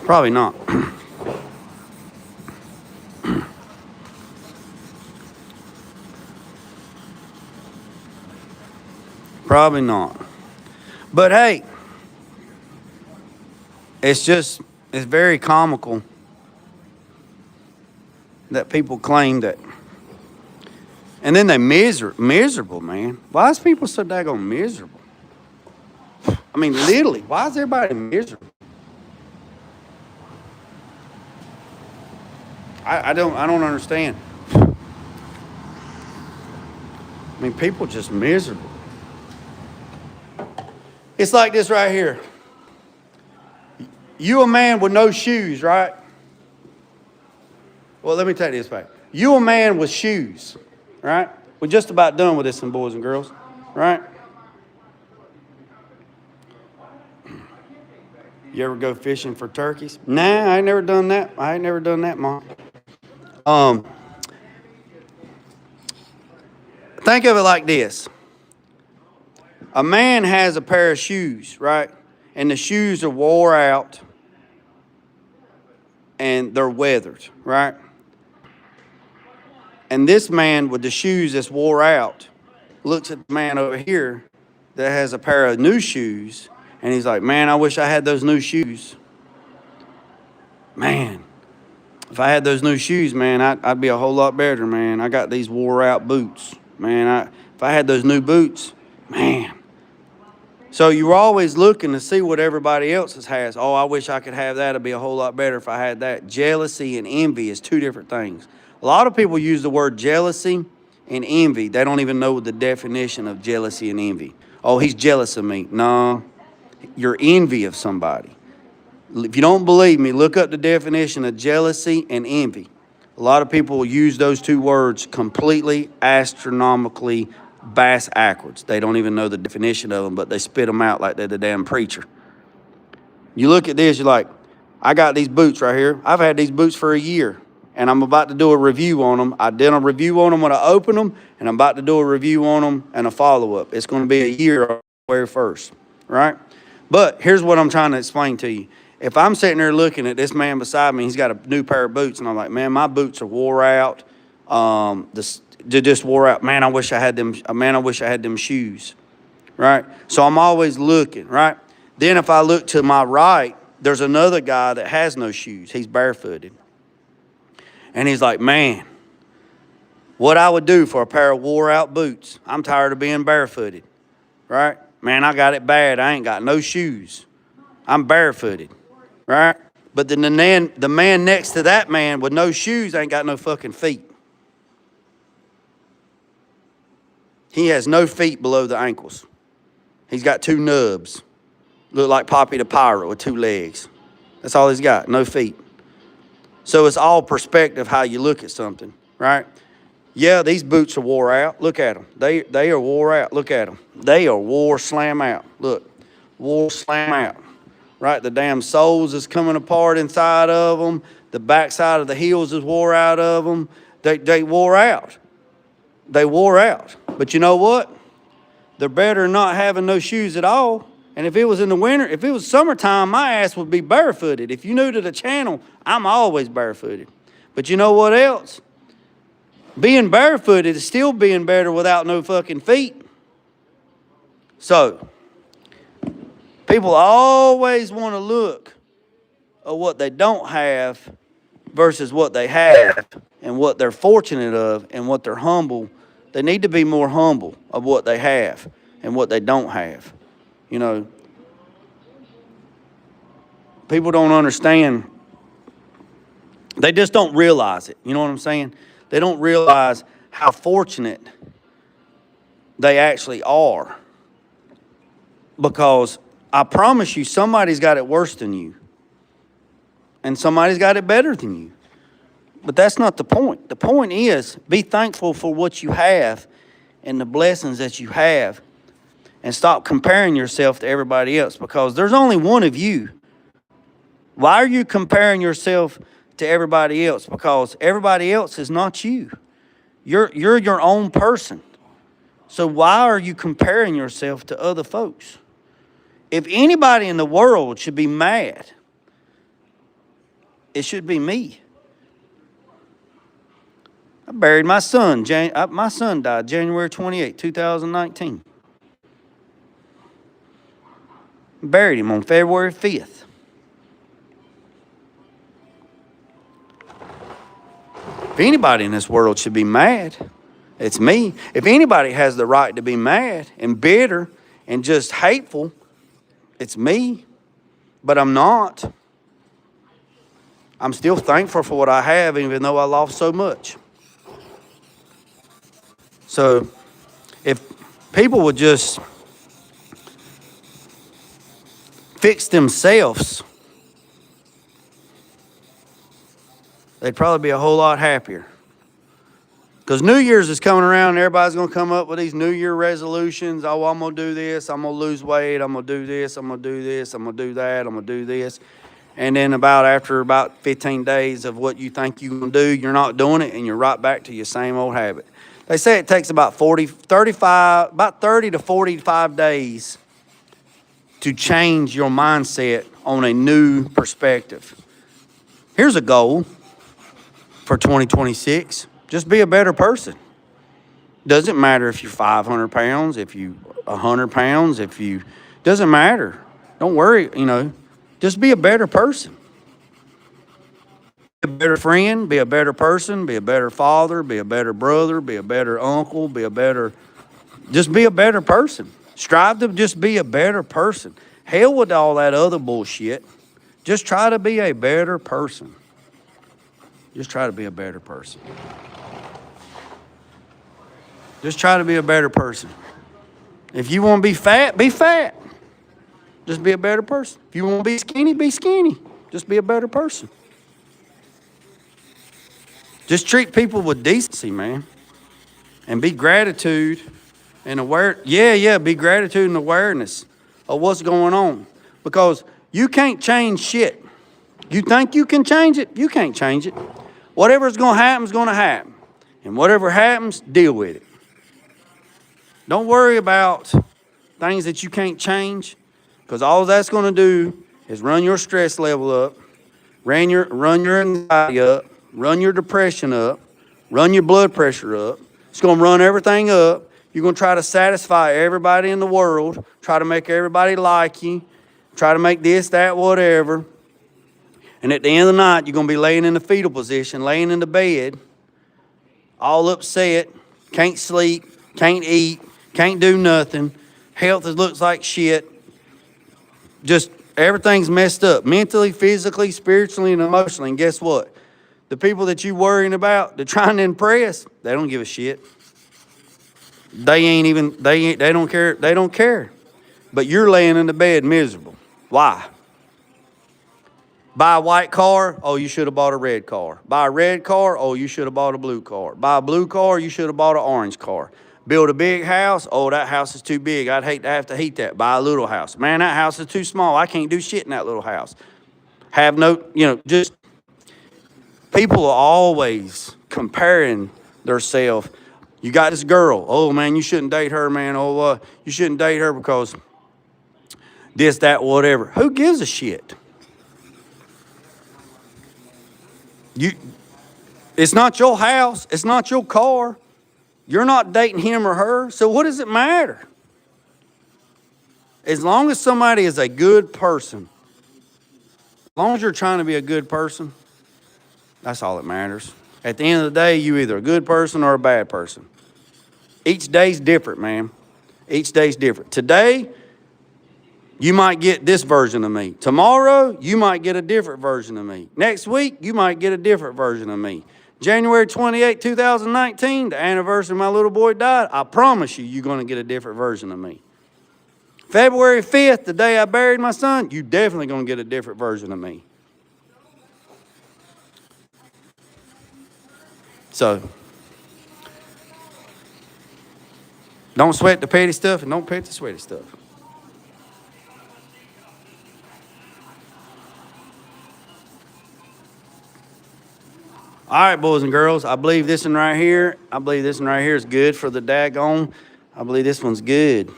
Probably not. Probably not. But hey, it's very comical that people claim that. And then they miserable, man. Why is people so daggone miserable? I mean, literally, why is everybody miserable? I don't understand. I mean, people just miserable. It's like this right here. You a man with no shoes, right? Well, let me take this back. You a man with shoes, right? We're just about done with this, some boys and girls, right? You ever go fishing for turkeys? Nah, I ain't never done that. Mom. Think of it like this. A man has a pair of shoes, right? And the shoes are wore out and they're weathered, right? And this man with the shoes that's wore out looks at the man over here that has a pair of new shoes and he's like, man, I wish I had those new shoes. Man, if I had those new shoes, man, I'd be a whole lot better, man. I got these wore out boots. Man, if I had those new boots, man. So you're always looking to see what everybody else has. Oh, I wish I could have that. It'd be a whole lot better if I had that. Jealousy and envy is two different things. A lot of people use the word jealousy and envy. They don't even know the definition of jealousy and envy. Oh, he's jealous of me. No, you're envy of somebody. If you don't believe me, look up the definition of jealousy and envy. A lot of people use those two words completely astronomically bass-ackwards. They don't even know the definition of them, but they spit them out like they're the damn preacher. You look at this, you're like, I got these boots right here. I've had these boots for a year, and I'm about to do a review on them. I did a review on them when I opened them, and I'm about to do a review on them and a follow-up. It's going to be a year on February 1st, right? But here's what I'm trying to explain to you. If I'm sitting there looking at this man beside me, he's got a new pair of boots, and I'm like, man, my boots are wore out. They just wore out. Man, I wish I had them. Man, I wish I had them shoes, right? So I'm always looking, right? Then if I look to my right, there's another guy that has no shoes. He's barefooted. And he's like, man, what I would do for a pair of wore out boots. I'm tired of being barefooted, right? Man, I got it bad. I ain't got no shoes. I'm barefooted, right? But then the man next to that man with no shoes ain't got no fucking feet. He has no feet below the ankles. He's got two nubs. Look like Poppy the Pirate with two legs. That's all he's got, no feet. So it's all perspective how you look at something, right? Yeah, these boots are wore out. Look at them. They are wore out. Look at them. They are wore slam out. Look, wore slam out. Right? The damn soles is coming apart inside of them. The backside of the heels is wore out of them. They wore out. They wore out. But you know what? They're better than not having no shoes at all. And if it was in the winter, if it was summertime, my ass would be barefooted. If you're new to the channel, I'm always barefooted. But you know what else? Being barefooted is still being better without no fucking feet. So, people always want to look at what they don't have versus what they have and what they're fortunate of and what they're humble. They need to be more humble of what they have and what they don't have. You know, people don't understand. They just don't realize it. You know what I'm saying? They don't realize how fortunate they actually are. Because I promise you, somebody's got it worse than you. And somebody's got it better than you. But that's not the point. The point is, be thankful for what you have and the blessings that you have. And stop comparing yourself to everybody else, because there's only one of you. Why are you comparing yourself to everybody else? Because everybody else is not you. You're your own person. So why are you comparing yourself to other folks? If anybody in the world should be mad, it should be me. I buried my son. My son died January 28, 2019. Buried him on February 5th. If anybody in this world should be mad, it's me. If anybody has the right to be mad and bitter and just hateful, it's me. But I'm not. I'm still thankful for what I have, even though I lost so much. So, if people would just fix themselves, they'd probably be a whole lot happier. Because New Year's is coming around and everybody's going to come up with these New Year resolutions. Oh, I'm going to do this. I'm going to lose weight. I'm going to do this. I'm going to do this. I'm going to do that. I'm going to do this. And then after about 15 days of what you think you're going to do, you're not doing it, and you're right back to your same old habit. They say it takes about 30 to 45 days to change your mindset on a new perspective. Here's a goal for 2026. Just be a better person. Doesn't matter if you're 500 pounds, if you 100 pounds, doesn't matter. Don't worry, just be a better person. Be a better friend, be a better person, be a better father, be a better brother, be a better uncle, just be a better person. Strive to just be a better person. Hell with all that other bullshit. Just try to be a better person. Just try to be a better person. Just try to be a better person. If you want to be fat, be fat. Just be a better person. If you want to be skinny, be skinny. Just be a better person. Just treat people with decency, man. And be gratitude and aware. Be gratitude and awareness of what's going on. Because you can't change shit. You think you can change it? You can't change it. Whatever's going to happen is going to happen. And whatever happens, deal with it. Don't worry about things that you can't change, because all that's going to do is run your stress level up, run your anxiety up, run your depression up, run your blood pressure up. It's going to run everything up. You're going to try to satisfy everybody in the world, try to make everybody like you, try to make this, that, whatever. And at the end of the night, you're going to be laying in the fetal position, laying in the bed, all upset, can't sleep, can't eat, can't do nothing. Health looks like shit. Just everything's messed up. Mentally, physically, spiritually, and emotionally. And guess what? The people that you're worrying about, they're trying to impress, they don't give a shit. They don't care. They don't care. But you're laying in the bed miserable. Why? Buy a white car, oh, you should have bought a red car. Buy a red car, oh, you should have bought a blue car. Buy a blue car, you should have bought an orange car. Build a big house, oh, that house is too big. I'd hate to have to heat that. Buy a little house. Man, that house is too small. I can't do shit in that little house. Just people are always comparing themselves. You got this girl, oh, man, you shouldn't date her, man. Oh, you shouldn't date her because this, that, whatever. Who gives a shit? It's not your house. It's not your car. You're not dating him or her. So what does it matter? As long as somebody is a good person, as long as you're trying to be a good person, that's all that matters. At the end of the day, you either a good person or a bad person. Each day's different, man. Each day's different. Today, you might get this version of me. Tomorrow, you might get a different version of me. Next week, you might get a different version of me. January 28, 2019, the anniversary of my little boy died. I promise you, you're going to get a different version of me. February 5th, the day I buried my son, you definitely going to get a different version of me. So, don't sweat the petty stuff and don't pet the sweaty stuff. All right, boys and girls, I believe this one right here, is good for the daggone. I believe this one's good.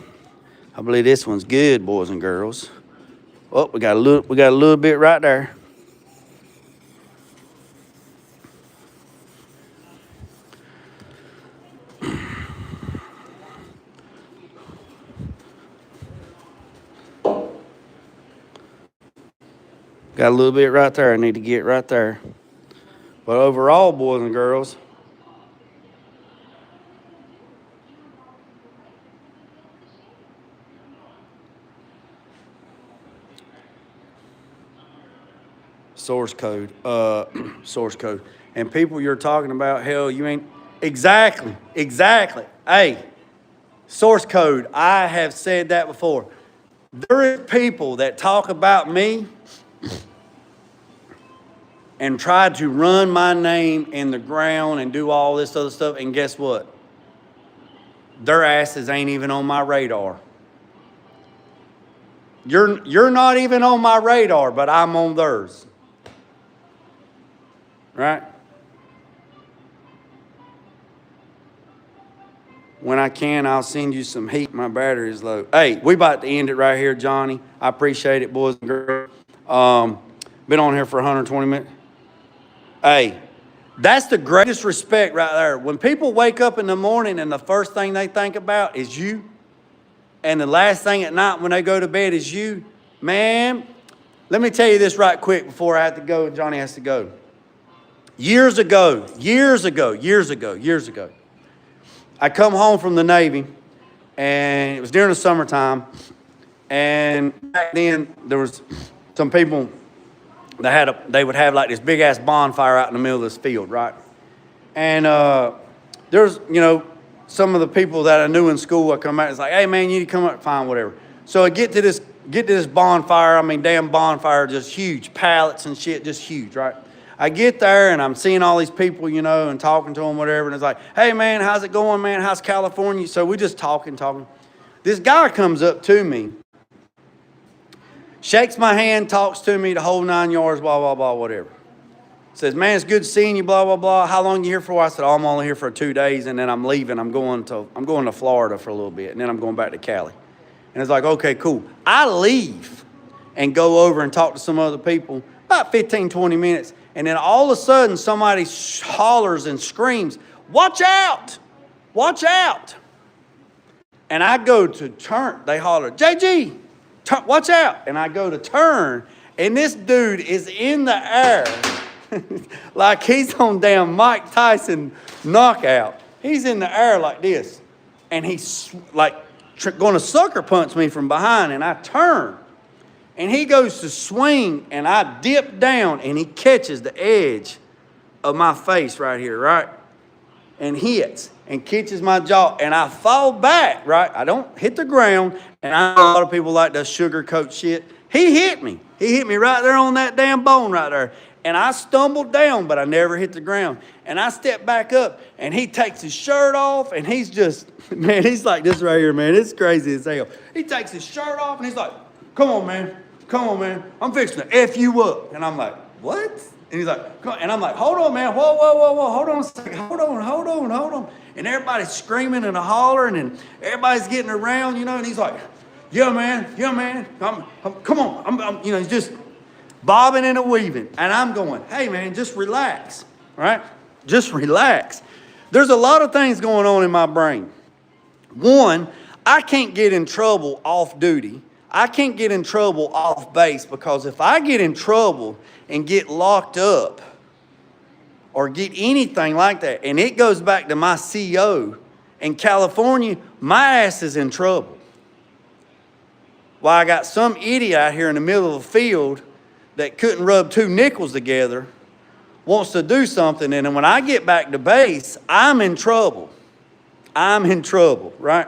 I believe this one's good, boys and girls. Oh, we got a little bit right there. Got a little bit right there. I need to get right there. But overall, boys and girls, source code. And people you're talking about, hell, you ain't exactly. Hey, source code. I have said that before. There is people that talk about me and try to run my name in the ground and do all this other stuff, and guess what? Their asses ain't even on my radar. You're not even on my radar, but I'm on theirs. Right? When I can, I'll send you some heat. My battery's low. Hey, we about to end it right here, Johnny. I appreciate it, boys and girls. Been on here for 120 minutes. Hey, that's the greatest respect right there. When people wake up in the morning and the first thing they think about is you, and the last thing at night when they go to bed is you, man, let me tell you this right quick before I have to go and Johnny has to go. Years ago, I come home from the Navy, and it was during the summertime, and back then there was some people that they would have like this big ass bonfire out in the middle of this field, right? And there's, some of the people that I knew in school, I come out, it's like, hey man, you need to come up, fine, whatever. So I get to this bonfire, damn bonfire, just huge, pallets and shit, just huge, right? I get there and I'm seeing all these people, and talking to them, whatever, and it's like, hey man, how's it going, man? How's California? So we just talking. This guy comes up to me, shakes my hand, talks to me the whole 9 yards, blah, blah, blah, whatever. Says, man, it's good seeing you, blah, blah, blah. How long you here for? I said, oh, I'm only here for 2 days, and then I'm leaving. I'm going to Florida for a little bit, and then I'm going back to Cali. And it's like, okay, cool. I leave and go over and talk to some other people, about 15, 20 minutes, and then all of a sudden somebody hollers and screams, watch out, watch out. And I go to turn, they holler, JG, watch out. And I go to turn, and this dude is in the air like he's on damn Mike Tyson knockout. He's in the air like this. And he's like going to sucker punch me from behind, and I turn. And he goes to swing, and I dip down, and he catches the edge of my face right here, right? And hits and catches my jaw, and I fall back, right? I don't hit the ground, and I know a lot of people like to sugarcoat shit. He hit me. He hit me right there on that damn bone right there. And I stumbled down, but I never hit the ground. And I step back up, and he takes his shirt off, and he's just, man, he's like this right here, man. It's crazy as hell. He takes his shirt off, and he's like, come on, man. I'm fixing to F you up. And I'm like, what? And he's like, come on. And I'm like, hold on, man. Whoa. Hold on a second. Hold on. And everybody's screaming and hollering, and everybody's getting around, and he's like, yeah, man. Come on. I'm he's just bobbing and weaving. And I'm going, hey, man, just relax, right? Just relax. There's a lot of things going on in my brain. One, I can't get in trouble off duty. I can't get in trouble off base, because if I get in trouble and get locked up or get anything like that, and it goes back to my CO in California, my ass is in trouble. Why, I got some idiot out here in the middle of the field that couldn't rub two nickels together, wants to do something, and then when I get back to base, I'm in trouble. I'm in trouble, right?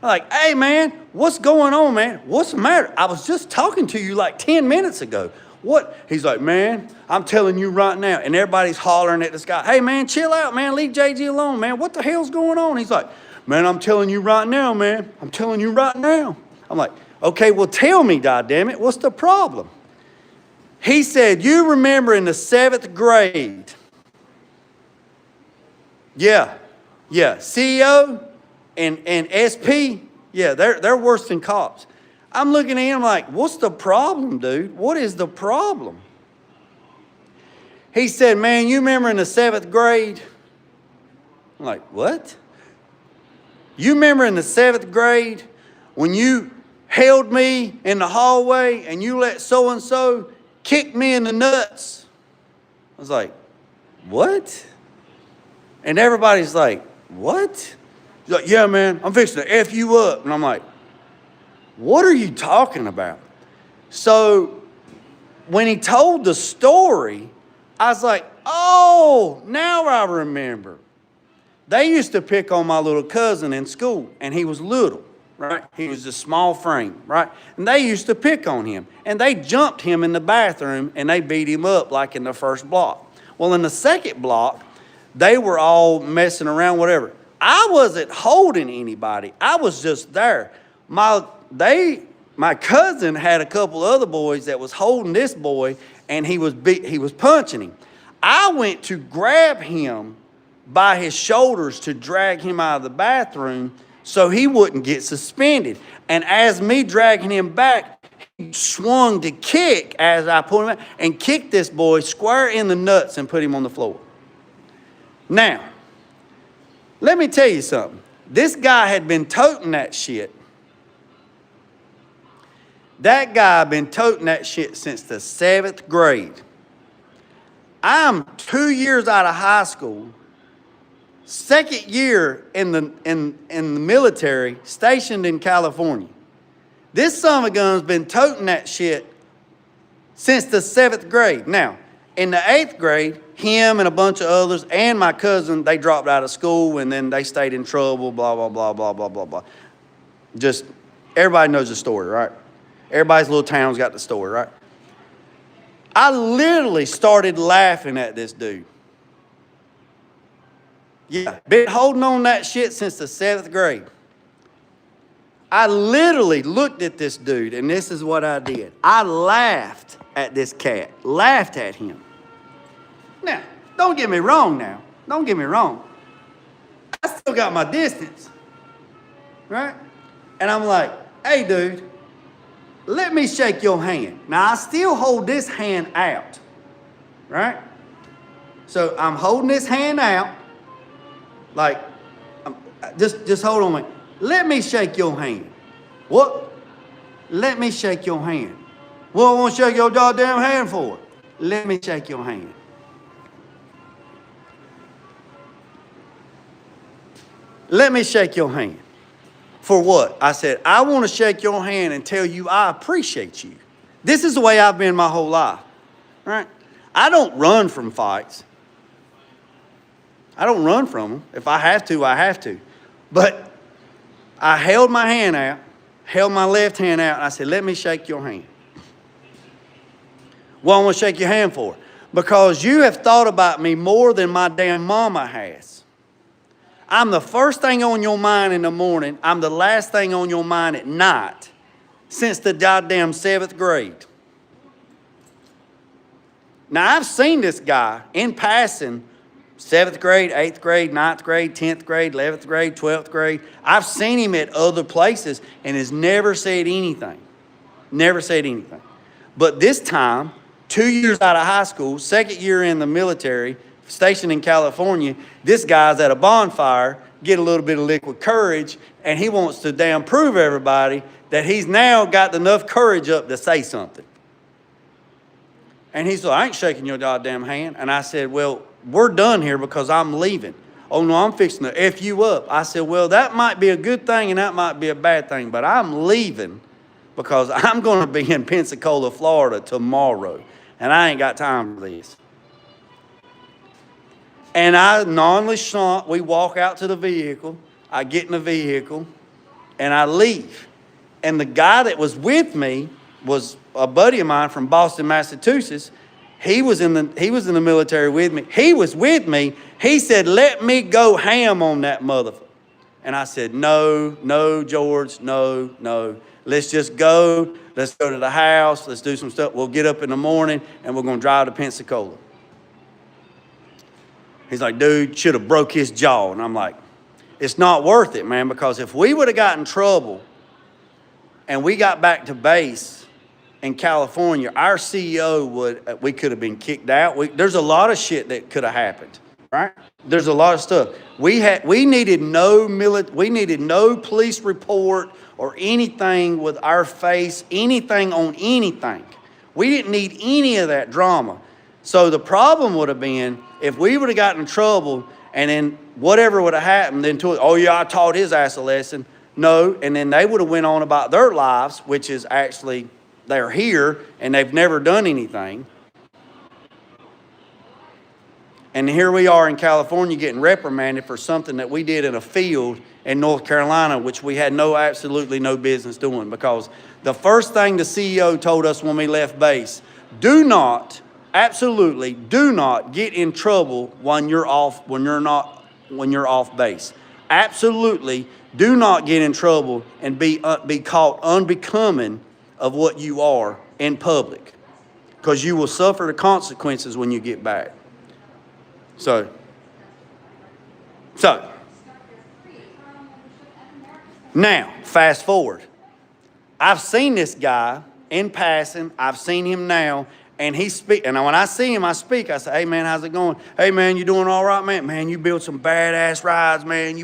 I'm like, hey man, what's going on, man? What's the matter? I was just talking to you like 10 minutes ago. What? He's like, man, I'm telling you right now. And everybody's hollering at this guy, hey man, chill out, man. Leave JG alone, man. What the hell's going on? He's like, man, I'm telling you right now, man. I'm telling you right now. I'm like, okay, well tell me, goddammit, what's the problem? He said, you remember in the 7th grade. Yeah. CEO and SP, yeah, they're worse than cops. I'm looking at him like, what's the problem, dude? What is the problem? He said, man, you remember in the 7th grade? I'm like, what? You remember in the 7th grade when you held me in the hallway and you let so-and-so kick me in the nuts? I was like, what? And everybody's like, what? He's like, yeah, man, I'm fixing to F you up. And I'm like, what are you talking about? So when he told the story, I was like, oh, now I remember. They used to pick on my little cousin in school, and he was little, right? He was a small frame, right? And they used to pick on him, and they jumped him in the bathroom, and they beat him up like in the first block. Well, in the second block, they were all messing around, whatever. I wasn't holding anybody. I was just there. My cousin had a couple other boys that was holding this boy, and he was punching him. I went to grab him by his shoulders to drag him out of the bathroom so he wouldn't get suspended. And as me dragging him back, he swung to kick as I pulled him out and kicked this boy square in the nuts and put him on the floor. Now, let me tell you something. This guy had been toting that shit. That guy had been toting that shit since the 7th grade. I'm 2 years out of high school, second year in the military, stationed in California. This son of a gun's been toting that shit since the 7th grade. Now, in the 8th grade, him and a bunch of others and my cousin, they dropped out of school and then they stayed in trouble, blah, blah, blah, blah, blah, blah, blah. Just, everybody knows the story, right? Everybody's little town's got the story, right? I literally started laughing at this dude. Yeah, been holding on that shit since the 7th grade. I literally looked at this dude, and this is what I did. I laughed at this cat, laughed at him. Now, don't get me wrong now. Don't get me wrong. I still got my distance, right? And I'm like, hey, dude, let me shake your hand. Now, I still hold this hand out, right? So I'm holding this hand out, like, just hold on a minute. Let me shake your hand. What? Let me shake your hand. What I want to shake your goddamn hand for? Let me shake your hand. Let me shake your hand. For what? I said, I want to shake your hand and tell you I appreciate you. This is the way I've been my whole life, right? I don't run from fights. I don't run from them. If I have to, I have to. But I held my hand out, held my left hand out, and I said, let me shake your hand. What I want to shake your hand for? Because you have thought about me more than my damn mama has. I'm the first thing on your mind in the morning. I'm the last thing on your mind at night since the goddamn 7th grade. Now, I've seen this guy in passing, 7th grade, 8th grade, 9th grade, 10th grade, 11th grade, 12th grade. I've seen him at other places and has never said anything. Never said anything. But this time, 2 years out of high school, second year in the military, stationed in California. This guy's at a bonfire, get a little bit of liquid courage, and he wants to damn prove everybody that he's now got enough courage up to say something. And he said, I ain't shaking your goddamn hand. And I said, well, we're done here because I'm leaving. Oh, no, I'm fixing to F you up. I said, well, that might be a good thing and that might be a bad thing, but I'm leaving because I'm going to be in Pensacola, Florida tomorrow, and I ain't got time for this. And I nonchalant, we walk out to the vehicle. I get in the vehicle, and I leave. And the guy that was with me was a buddy of mine from Boston, Massachusetts. He was in the military with me. He was with me. He said, let me go ham on that motherfucker. And I said, no, George, no. Let's just go. Let's go to the house. Let's do some stuff. We'll get up in the morning, and we're going to drive to Pensacola. He's like, dude, should have broke his jaw. And I'm like, it's not worth it, man, because if we would have gotten in trouble and we got back to base in California, our CEO we could have been kicked out. There's a lot of shit that could have happened, right? There's a lot of stuff. We needed no police report or anything with our face, anything on anything. We didn't need any of that drama. So the problem would have been if we would have gotten in trouble and then whatever would have happened, then oh yeah, I taught his ass a lesson. No, and then they would have went on about their lives, which is actually they're here and they've never done anything. And here we are in California getting reprimanded for something that we did in a field in North Carolina, which we had absolutely no business doing, because the first thing the CEO told us when we left base, absolutely do not get in trouble when you're off base. Absolutely do not get in trouble and be caught unbecoming of what you are in public, because you will suffer the consequences when you get back. So now, fast forward. I've seen this guy in passing. I've seen him now, and he speak. And when I see him, I speak. I say, hey, man, how's it going? Hey, man, you doing all right, man? Man, you built some badass rides, man.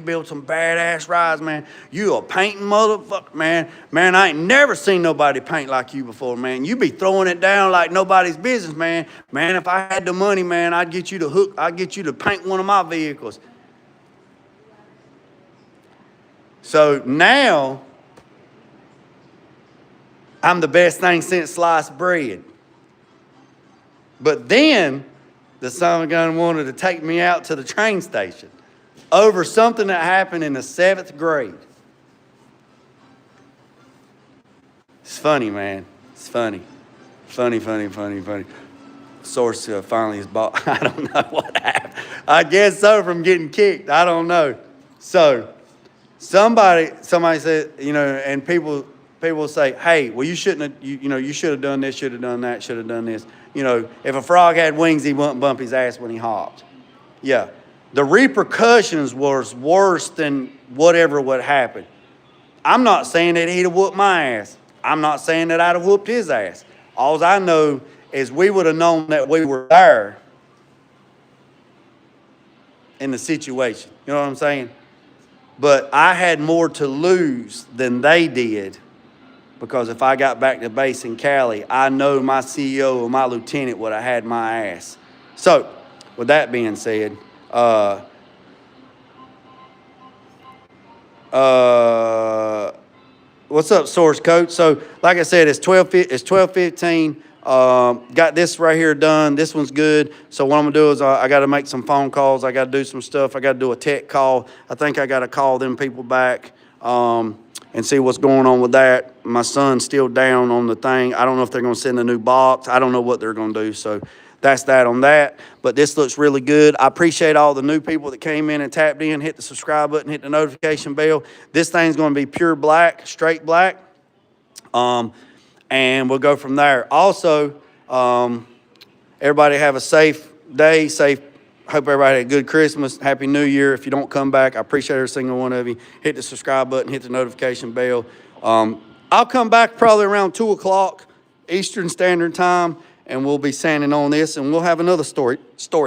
You a painting motherfucker, man. Man, I ain't never seen nobody paint like you before, man. You be throwing it down like nobody's business, man. Man, if I had the money, man, I'd get you to paint one of my vehicles. So now, I'm the best thing since sliced bread. But then, the son of a gun wanted to take me out to the train station over something that happened in the 7th grade. It's funny, man. It's funny. Funny. Source finally is bought. I don't know what happened. I guess so, from getting kicked. I don't know. So, somebody said, and people say, hey, well, you shouldn't have, you should have done this, should have done that, should have done this. If a frog had wings, he wouldn't bump his ass when he hopped. Yeah. The repercussions was worse than whatever would happen. I'm not saying that he'd have whooped my ass. I'm not saying that I'd have whooped his ass. All I know is we would have known that we were there in the situation. You know what I'm saying? But I had more to lose than they did, because if I got back to base in Cali, I know my CEO or my lieutenant would have had my ass. So, with that being said, what's up, Source Coach? So, like I said, it's 12:15. Got this right here done. This one's good. So what I'm gonna do is I got to make some phone calls. I got to do some stuff. I got to do a tech call. I think I got to call them people back and see what's going on with that. My son's still down on the thing. I don't know if they're gonna send a new box. I don't know what they're gonna do. So that's that on that. But this looks really good. I appreciate all the new people that came in and tapped in. Hit the subscribe button. Hit the notification bell. This thing's gonna be pure black, straight black. And we'll go from there. Also, everybody have a safe day. Hope everybody had a good Christmas. Happy New Year. If you don't come back, I appreciate every single one of you. Hit the subscribe button. Hit the notification bell. I'll come back probably around 2 o'clock Eastern Standard Time, and we'll be sanding on this, and we'll have another story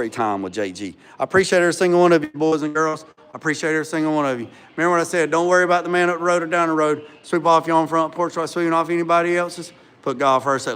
time with JG. I appreciate every single one of you, boys and girls. I appreciate every single one of you. Remember what I said, don't worry about the man up the road or down the road. Sweep off your own front porch while sweeping off anybody else's. Put God first.